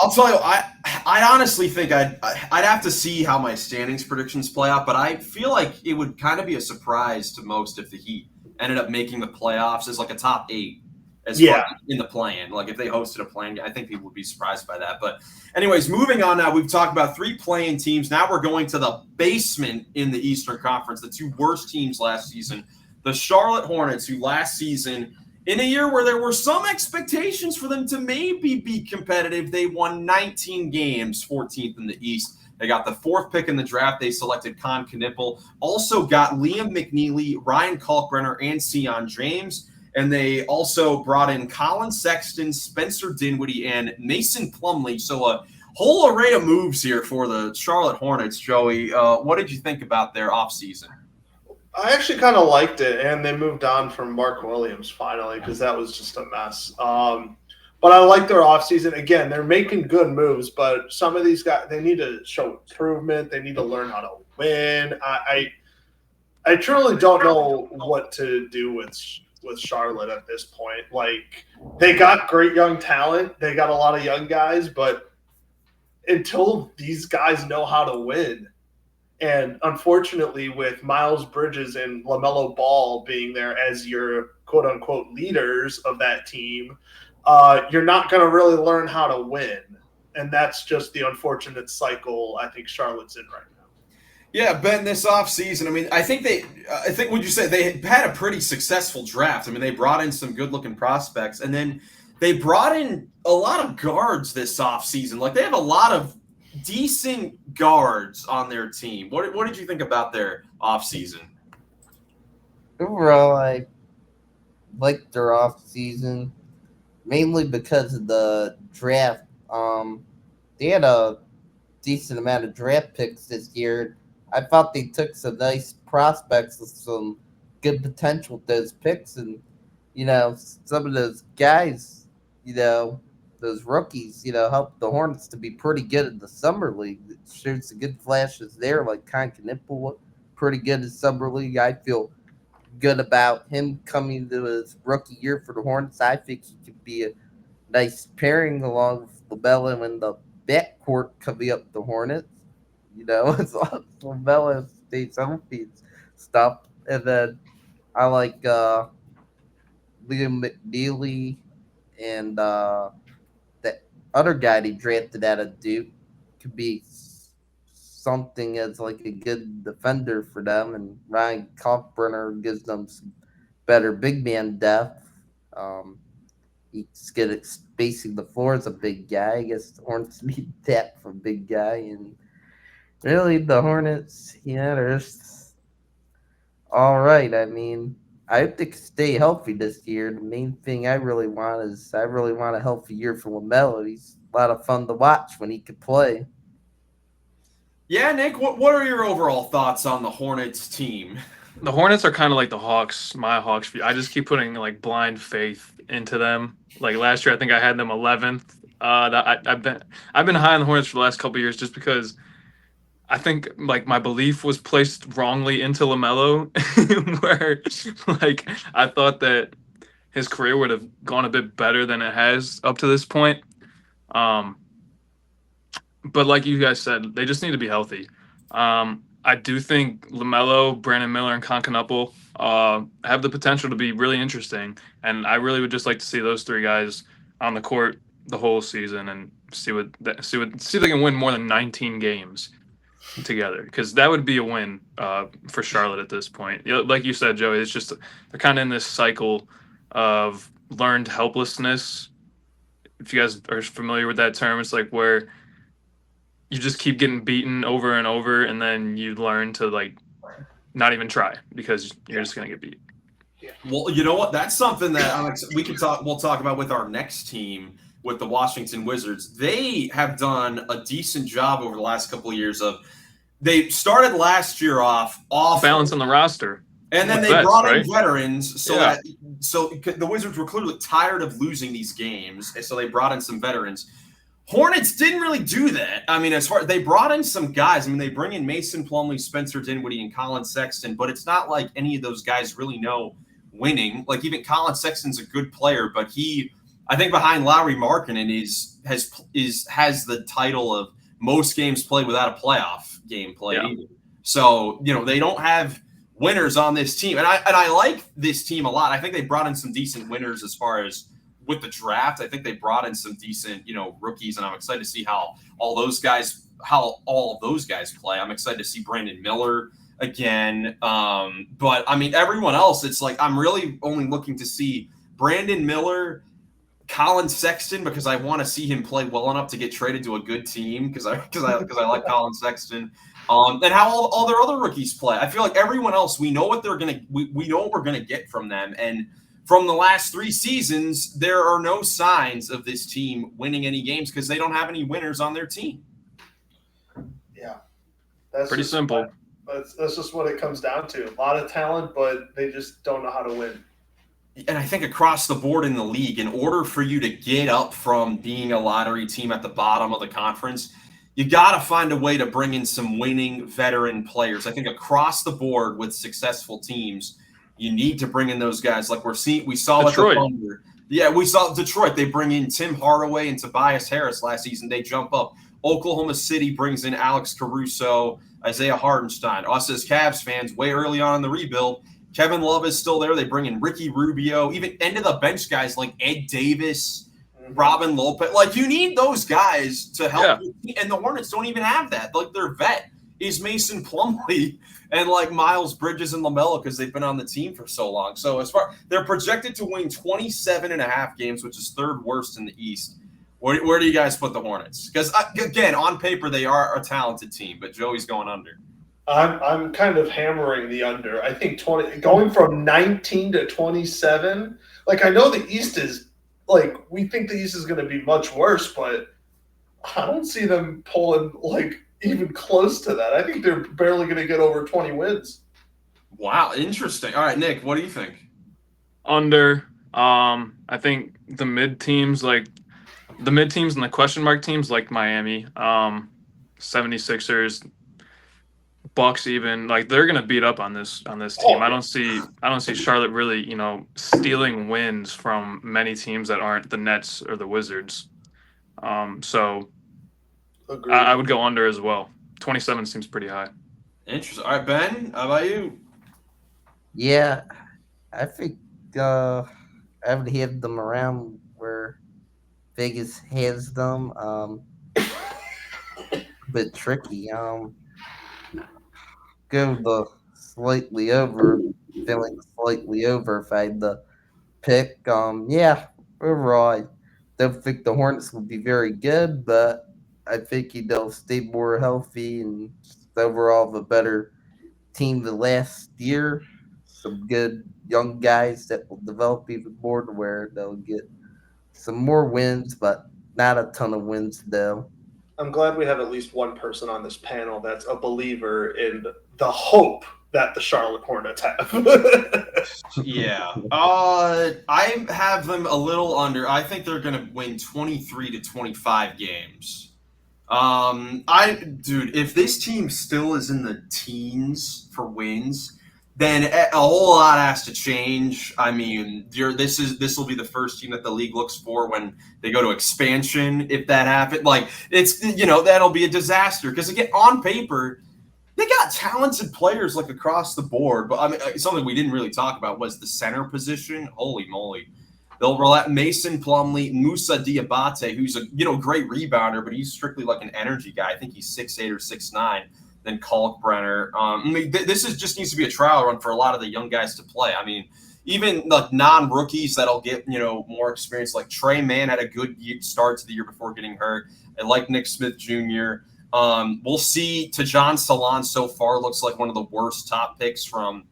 I'll tell you, I honestly think I'd have to see how my standings predictions play out, but I feel like it would kind of be a surprise to most if the Heat ended up making the playoffs as like a top 8. Far in the play-in. Like if they hosted a play-in, I think people would be surprised by that. But anyways, moving on now, we've talked about 3 play-in teams. Now we're going to the basement in the Eastern Conference, the 2 worst teams last season. The Charlotte Hornets, who last season, in a year where there were some expectations for them to maybe be competitive, they won 19 games, 14th in the East. They got the 4th pick in the draft. They selected Con Knipple. Also got Liam McNeely, Ryan Kalkbrenner, and Sion James. And they also brought in Colin Sexton, Spencer Dinwiddie, and Mason Plumlee. So a whole array of moves here for the Charlotte Hornets, Joey. What did you think about their offseason? I actually kind of liked it, and they moved on from Mark Williams finally because that was just a mess. But I like their offseason. Again, they're making good moves, but some of these guys, they need to show improvement. They need to learn how to win. I truly don't know what to do with Charlotte at this point. Like, they got great young talent. They got a lot of young guys, but until these guys know how to win, and unfortunately with Miles Bridges and LaMelo Ball being there as your quote-unquote leaders of that team, you're not going to really learn how to win. And that's just the unfortunate cycle I think Charlotte's in right now. Yeah, Ben, this offseason, I mean, I think would you say they had a pretty successful draft. I mean, they brought in some good-looking prospects, and then they brought in a lot of guards this offseason. Like, they have a lot of decent guards on their team. What did you think about their offseason? Overall, I liked their offseason, mainly because of the draft. They had a decent amount of draft picks this year. I thought they took some nice prospects with some good potential with those picks. And, some of those guys, those rookies, helped the Hornets to be pretty good in the Summer League. It showed some good flashes there, like Con Knipple, pretty good in Summer League. I feel good about him coming to his rookie year for the Hornets. I think he could be a nice pairing along with LaMelo in the backcourt coming up the Hornets. As long as LaMelo stays healthy and stuff. And then I like Liam McNeely and the other guy they drafted out of Duke could be something as like a good defender for them. And Ryan Kalkbrenner gives them some better big man depth. He's good at spacing the floor as a big guy. I guess the Hornets need that from a big guy. And Really, the Hornets, they're all right. I mean, I hope they can stay healthy this year. The main thing I really want is I really want a healthy year for LaMelo. He's a lot of fun to watch when he can play. Yeah, Nick, what are your overall thoughts on the Hornets team? The Hornets are kind of like the Hawks, my Hawks. I just keep putting like blind faith into them. Like last year, I think I had them 11th. I've been high on the Hornets for the last couple of years just because I think like my belief was placed wrongly into LaMelo, where like I thought that his career would have gone a bit better than it has up to this point. Um, but like you guys said, they just need to be healthy. I do think LaMelo, Brandon Miller, and Concanupple have the potential to be really interesting, and I really would just like to see those three guys on the court the whole season and see if they can win more than 19 games together, because that would be a win for Charlotte at this point. Like you said, Joey, it's just they're kind of in this cycle of learned helplessness. If you guys are familiar with that term, it's like where you just keep getting beaten over and over, and then you learn to like not even try because you're just gonna get beat. Well, you know what? That's something that we'll talk about with our next team, with the Washington Wizards. They have done a decent job over the last couple of years of. They started last year off balancing the roster, and then they brought in veterans so the Wizards were clearly tired of losing these games, and so they brought in some veterans. Hornets didn't really do that. I mean, they brought in some guys. I mean, they bring in Mason Plumlee, Spencer Dinwiddie, and Colin Sexton, but it's not like any of those guys really know winning. Like even Colin Sexton's a good player, but I think behind Lauri Markkanen has the title of most games played without a playoff game played. Yeah. So, they don't have winners on this team. And I like this team a lot. I think they brought in some decent winners as far as with the draft. I think they brought in some decent, rookies, and I'm excited to see how all of those guys play. I'm excited to see Brandon Miller again. But I mean, everyone else, it's like I'm really only looking to see Brandon Miller, Colin Sexton, because I want to see him play well enough to get traded to a good team because I like Colin Sexton. And how all their other rookies play. I feel like everyone else, we know what we know what we're gonna get from them. And from the last 3 seasons, there are no signs of this team winning any games because they don't have any winners on their team. Yeah, that's pretty simple. That's just what it comes down to. A lot of talent, but they just don't know how to win. And I think across the board in the league, in order for you to get up from being a lottery team at the bottom of the conference, you got to find a way to bring in some winning veteran players. I think across the board with successful teams, you need to bring in those guys. Like we saw with the Thunder. Yeah, we saw Detroit. They bring in Tim Hardaway and Tobias Harris last season. They jump up. Oklahoma City brings in Alex Caruso, Isaiah Hartenstein. Us as Cavs fans, way early on in the rebuild, Kevin Love is still there. They bring in Ricky Rubio, even end of the bench guys like Ed Davis, Robin Lopez. Like you need those guys to help. Yeah. And the Hornets don't even have that. Like their vet is Mason Plumlee and like Miles Bridges and LaMelo because they've been on the team for so long. So they're projected to win 27.5 games, which is 3rd worst in the East. Where do you guys put the Hornets? Because again, on paper they are a talented team, but Joey's going under. I'm kind of hammering the under. I think going from 19 to 27. Like I know the East is like we think the East is going to be much worse, but I don't see them pulling like even close to that. I think they're barely going to get over 20 wins. Wow, interesting. All right, Nick, what do you think? Under. I think the mid teams and the question mark teams like Miami, 76ers, Bucks even, like they're going to beat up on this team. Oh, I don't see Charlotte really, stealing wins from many teams that aren't the Nets or the Wizards. So I would go under as well. 27 seems pretty high. Interesting. All right, Ben, how about you? Yeah, I think I would have them around where Vegas has them. A bit tricky. Go the slightly over, feeling slightly over if I had to pick. Yeah, overall, I don't think the Hornets will be very good, but I think they'll stay more healthy and overall have a better team than last year. Some good young guys that will develop even more to where they'll get some more wins, but not a ton of wins though. I'm glad we have at least one person on this panel that's a believer in the hope that the Charlotte Hornets have. Yeah. I have them a little under. I think they're going to win 23 to 25 games. Dude, if this team still is in the teens for wins, then a whole lot has to change. I mean, this will be the first team that the league looks for when they go to expansion. If that happens, like that'll be a disaster because again, on paper, they got talented players like across the board. But I mean, something we didn't really talk about was the center position. Holy moly. They'll roll out Mason Plumlee, Moussa Diabate, who's a great rebounder, but he's strictly like an energy guy. I think he's 6'8" or 6'9". Then Kalkbrenner. This just needs to be a trial run for a lot of the young guys to play. I mean, even like non-rookies that'll get more experience. Like Trey Mann had a good start to the year before getting hurt. I like Nick Smith Jr. We'll see. Tajon Salon so far looks like one of the worst top picks from,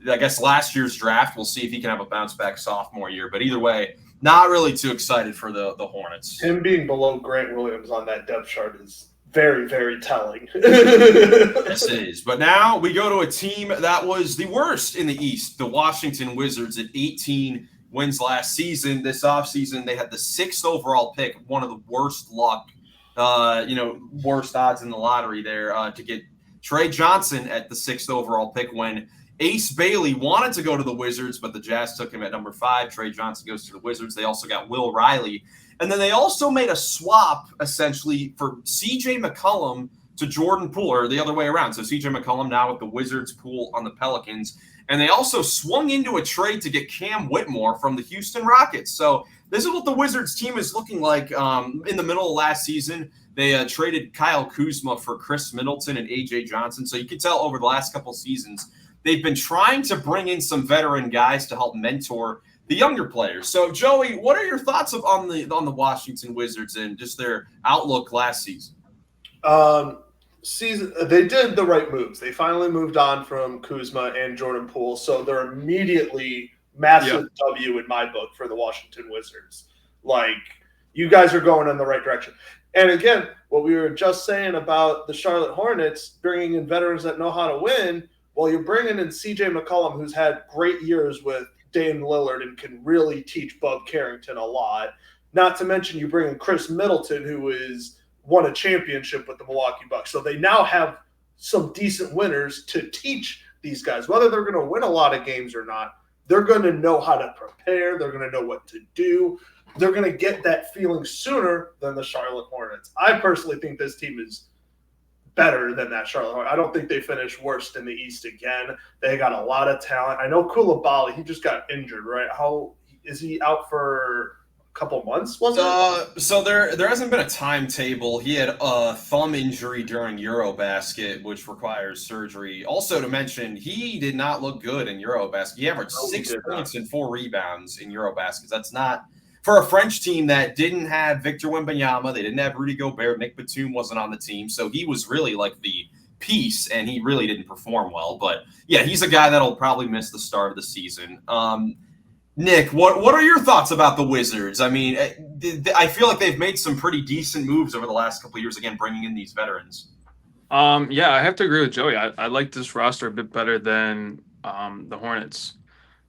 I guess, last year's draft. We'll see if he can have a bounce back sophomore year. But either way, not really too excited for the Hornets. Him being below Grant Williams on that depth chart is very, very telling. Yes, it is. But now we go to a team that was the worst in the East, the Washington Wizards, at 18 wins last season. This offseason, they had the 6th overall pick, one of the worst luck, worst odds in the lottery there to get Trey Johnson at the 6th overall pick when Ace Bailey wanted to go to the Wizards, but the Jazz took him at number 5. Trey Johnson goes to the Wizards. They also got Will Riley. And then they also made a swap, essentially, for C.J. McCollum to Jordan Poole, or the other way around. So C.J. McCollum now with the Wizards, Poole on the Pelicans. And they also swung into a trade to get Cam Whitmore from the Houston Rockets. So this is what the Wizards team is looking like in the middle of last season. They traded Kyle Kuzma for Chris Middleton and A.J. Johnson. So you can tell over the last couple seasons, they've been trying to bring in some veteran guys to help mentor the younger players. So, Joey, what are your thoughts on the Washington Wizards and just their outlook last season? They did the right moves. They finally moved on from Kuzma and Jordan Poole, so they're immediately massive W in my book for the Washington Wizards. Like, you guys are going in the right direction. And again, what we were just saying about the Charlotte Hornets, bringing in veterans that know how to win, well, you're bringing in C.J. McCollum, who's had great years with Dame Lillard and can really teach Bub Carrington a lot. Not to mention you bring in Chris Middleton, who is won a championship with the Milwaukee Bucks. So they now have some decent winners to teach these guys. Whether they're going to win a lot of games or not, they're going to know how to prepare. They're going to know what to do. They're going to get that feeling sooner than the Charlotte Hornets. I personally think this team is better than that Charlotte Hornets. I don't think they finish worst in the East again. They got a lot of talent. I know Koulibaly, he just got injured, right? How is he out for a couple months, was it? So there hasn't been a timetable. He had a thumb injury during Eurobasket, which requires surgery. Also to mention, he did not look good in Eurobasket. He averaged 6 points and 4 rebounds in Eurobasket. That's not for a French team that didn't have Victor Wembanyama. They didn't have Rudy Gobert. Nick Batum wasn't on the team. So he was really like the piece, and he really didn't perform well. But, yeah, he's a guy that'll probably miss the start of the season. Nick, what are your thoughts about the Wizards? I mean, I feel like they've made some pretty decent moves over the last couple of years, again, bringing in these veterans. Yeah, I have to agree with Joey. I like this roster a bit better than the Hornets.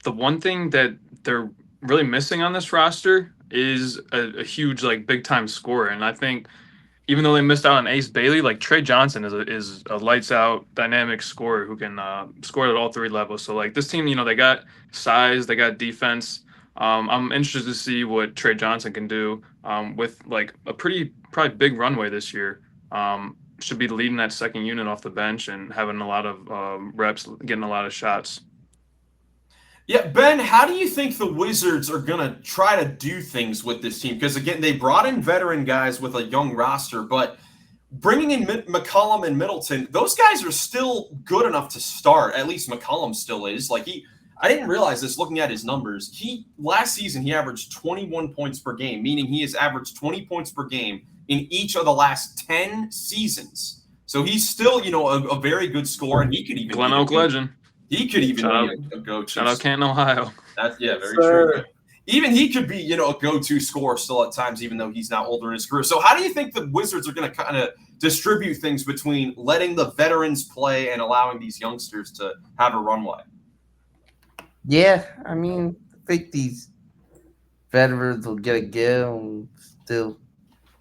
The one thing that they're really missing on this roster is a huge, like, big-time scorer. And I think even though they missed out on Ace Bailey, like, Trey Johnson is a lights-out, dynamic scorer who can score at all 3 levels. So, like, this team, they got size, they got defense. I'm interested to see what Trey Johnson can do with, like, a probably big runway this year. Should be leading that second unit off the bench and having a lot of reps, getting a lot of shots. Yeah, Ben, how do you think the Wizards are going to try to do things with this team? Because, again, they brought in veteran guys with a young roster, but bringing in McCollum and Middleton, those guys are still good enough to start. At least McCollum still is. Like, I didn't realize this looking at his numbers. Last season he averaged 21 points per game, meaning he has averaged 20 points per game in each of the last 10 seasons. So he's still, a very good scorer, and he could even Glen Oak legend. He could even be a go-to. Shout out Canton, Ohio. That's very true. Even he could be, a go-to scorer still at times, even though he's now older in his career. So how do you think the Wizards are going to kind of distribute things between letting the veterans play and allowing these youngsters to have a runway? Yeah, I mean, I think these veterans will get a go and still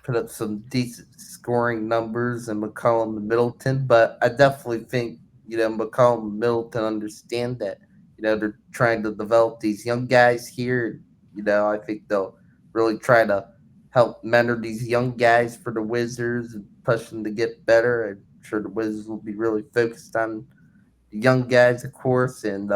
put up some decent scoring numbers in McCollum and Middleton, but I definitely think, McCollum and Middleton understand that, they're trying to develop these young guys here. I think they'll really try to help mentor these young guys for the Wizards and push them to get better. I'm sure the Wizards will be really focused on the young guys, of course, and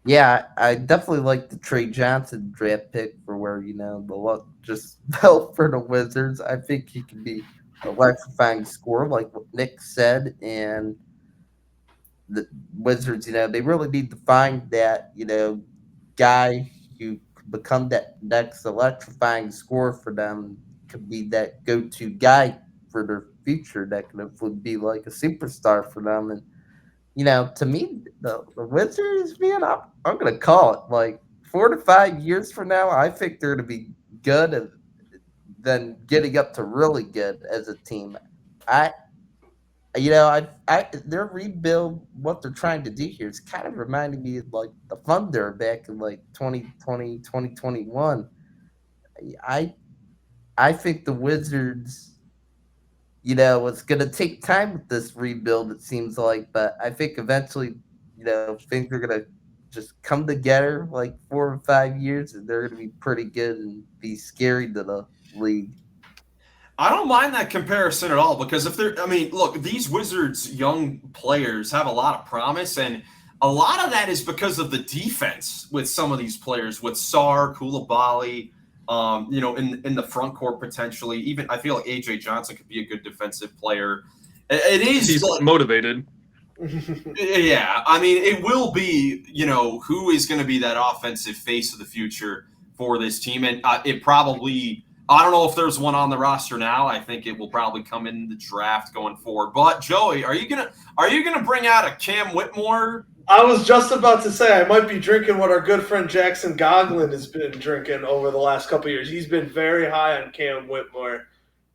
yeah, I definitely like the Trey Johnson draft pick for where, the luck just fell for the Wizards. I think he can be a electrifying scorer, like what Nick said. And the Wizards, they really need to find that, guy who could become that next electrifying scorer for them, could be that go-to guy for their future that can hopefully be like a superstar for them. And to me, the Wizards, man, I'm going to call it like 4 to 5 years from now. I think they're going to be good and then getting up to really good as a team. Their rebuild, what they're trying to do here is kind of reminding me of like the Thunder back in like 2020, 2021. I think the Wizards, it's going to take time with this rebuild, it seems like, but I think eventually, things are going to just come together like 4 or 5 years, and they're going to be pretty good and be scary to the league. I don't mind that comparison at all because look, these Wizards young players have a lot of promise, and a lot of that is because of the defense with some of these players, with Sarr, Koulibaly, in the front court potentially. Even I feel like AJ Johnson could be a good defensive player. He's motivated. Yeah, I mean, it will be, who is going to be that offensive face of the future for this team, and it probably. I don't know if there's one on the roster now. I think it will probably come in the draft going forward. But Joey, are you gonna bring out a Cam Whitmore? I was just about to say I might be drinking what our good friend Jackson Goglin has been drinking over the last couple of years. He's been very high on Cam Whitmore,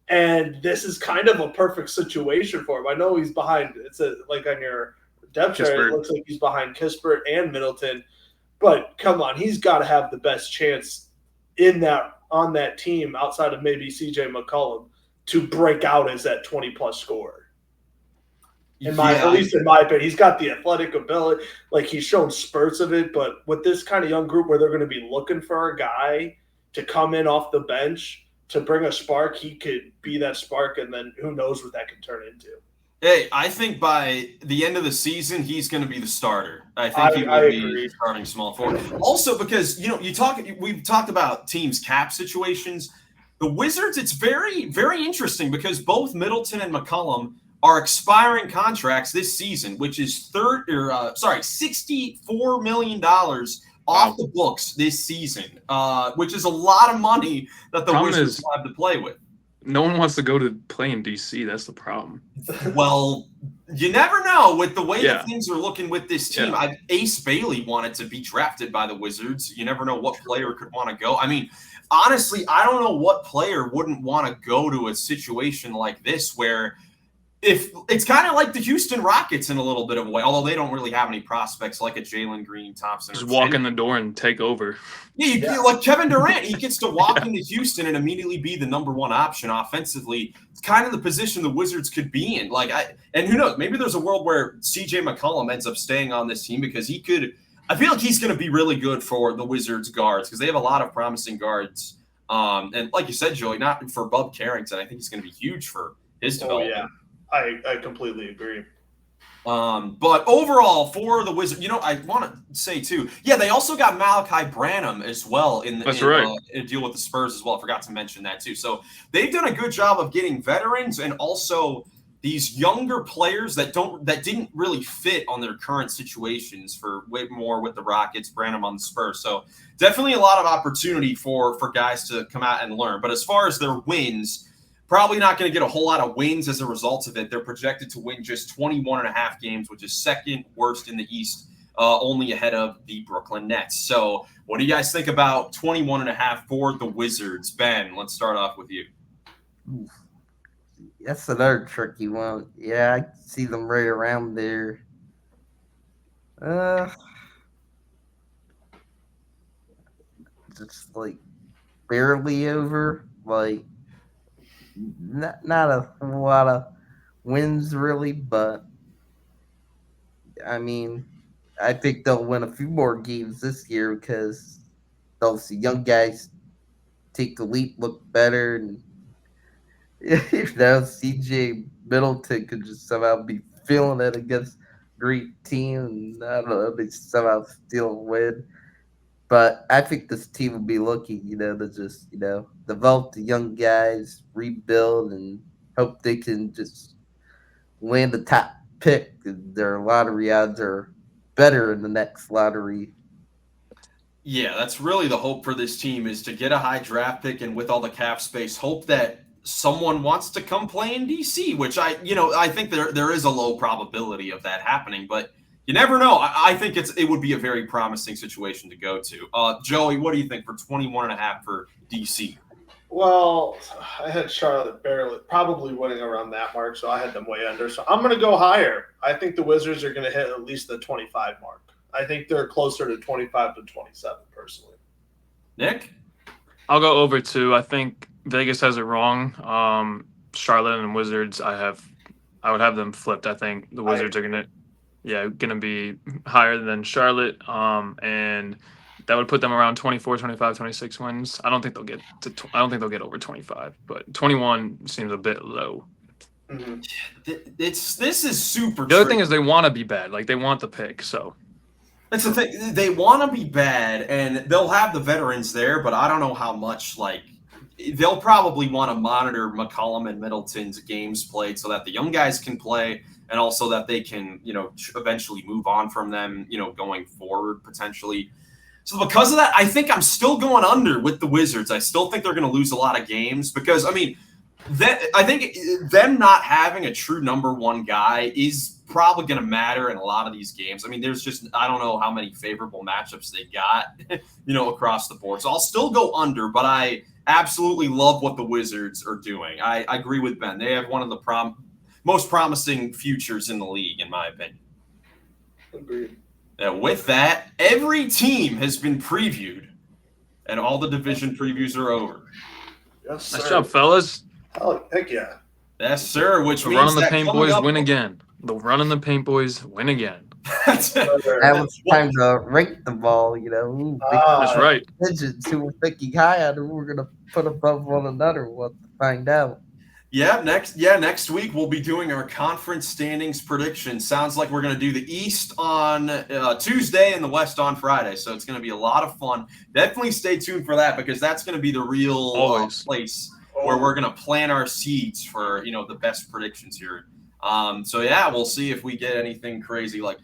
and this is kind of a perfect situation for him. I know he's behind. It's like on your depth chart, it looks like he's behind Kispert and Middleton. But come on, he's got to have the best chance on that team outside of maybe CJ McCollum to break out as that 20-plus scorer. At least in my opinion, he's got the athletic ability. Like, he's shown spurts of it, but with this kind of young group where they're going to be looking for a guy to come in off the bench to bring a spark, he could be that spark, and then who knows what that can turn into. Hey, I think by the end of the season, he's going to be the starter. I think he will be starting small forward. Also, because we've talked about teams' cap situations. The Wizards, it's very, very interesting because both Middleton and McCollum are expiring contracts this season, which is $64 million off the books this season, which is a lot of money that the Wizards have to play with. No one wants to go to play in DC. That's the problem. Well, you never know with the way that things are looking with this team. Yeah. Ace Bailey wanted to be drafted by the Wizards. You never know what player could want to go. I mean, honestly, I don't know what player wouldn't want to go to a situation like this where if it's kind of like the Houston Rockets in a little bit of a way, although they don't really have any prospects like a Jalen Green, Thompson. Just walk in the door and take over. Yeah, like Kevin Durant, he gets to walk into Houston and immediately be the number one option offensively. It's kind of the position the Wizards could be in. And who knows? Maybe there's a world where CJ McCollum ends up staying on this team because he could. I feel like he's going to be really good for the Wizards guards because they have a lot of promising guards. And like you said, Joey, not for Bub Carrington, I think he's going to be huge for his development. Oh, yeah. I completely agree. But overall, for the Wizards, I want to say too, they also got Malachi Branham as well in a deal with the Spurs as well. I forgot to mention that too. So they've done a good job of getting veterans and also these younger players that didn't really fit on their current situations for Whitmore with the Rockets, Branham on the Spurs. So definitely a lot of opportunity for guys to come out and learn. But as far as their wins, probably not going to get a whole lot of wins as a result of it. They're projected to win just 21.5 games, which is second worst in the East, only ahead of the Brooklyn Nets. So what do you guys think about 21.5 for the Wizards? Ben, let's start off with you. That's another tricky one. Yeah, I see them right around there. Just like barely over. Like not a whole lot of wins really, but I mean, I think they'll win a few more games this year because those young guys take the leap, look better, and CJ Middleton could just somehow be feeling it against a great team, and I don't know, they somehow still win. But I think this team will be looking, to just, develop the young guys, rebuild, and hope they can just land the top pick. Their lottery odds are better in the next lottery. Yeah, that's really the hope for this team, is to get a high draft pick, and with all the cap space, hope that someone wants to come play in DC, which I think there is a low probability of that happening, but you never know. I think it would be a very promising situation to go to. Joey, what do you think for 21.5 for DC? Well, I had Charlotte probably winning around that mark, so I had them way under. So I'm going to go higher. I think the Wizards are going to hit at least the 25 mark. I think they're closer to 25 to 27, personally. Nick? I'll go over 2. I think Vegas has it wrong. Charlotte and Wizards, I would have them flipped. I think the Wizards are going to be higher than Charlotte. And that would put them around 24, 25, 26 wins. I don't think they'll get over 25, but 21 seems a bit low. Mm-hmm. This is super. The other thing is they want to be bad. Like, they want the pick, so. That's the thing. They want to be bad, and they'll have the veterans there, but I don't know how much, they'll probably want to monitor McCollum and Middleton's games played so that the young guys can play, and also that they can, eventually move on from them, going forward potentially. So because of that, I think I'm still going under with the Wizards. I still think they're going to lose a lot of games because, I think them not having a true number one guy is probably going to matter in a lot of these games. There's just, I don't know how many favorable matchups they got, across the board. So I'll still go under, but I absolutely love what the Wizards are doing. I agree with Ben. They have one of the most promising futures in the league, in my opinion. Agreed. With that, every team has been previewed, and all the division previews are over. Yes, sir. Nice job, fellas. Oh, heck yeah. Yes, sir. Which The means Runnin the that Paint boys win again. The Runnin the Paint boys win again. That was time to rank the ball, That's right. Digits who were thinking high on who we're going to put above one another. We'll find out. Yeah, next week we'll be doing our conference standings prediction. Sounds like we're going to do the East on Tuesday and the West on Friday. So it's going to be a lot of fun. Definitely stay tuned for that because that's going to be the real place where we're going to plan our seeds for, the best predictions here. So yeah, we'll see if we get anything crazy like,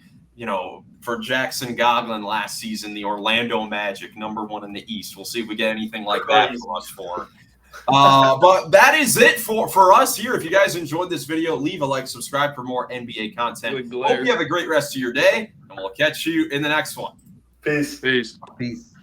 for Jackson Goglin last season, the Orlando Magic, #1 in the East. We'll see if we get anything like that for us four. But that is it for us here. If you guys enjoyed this video, leave a like, subscribe for more NBA content. Hope you have a great rest of your day, and we'll catch you in the next one. Peace. Peace. Peace.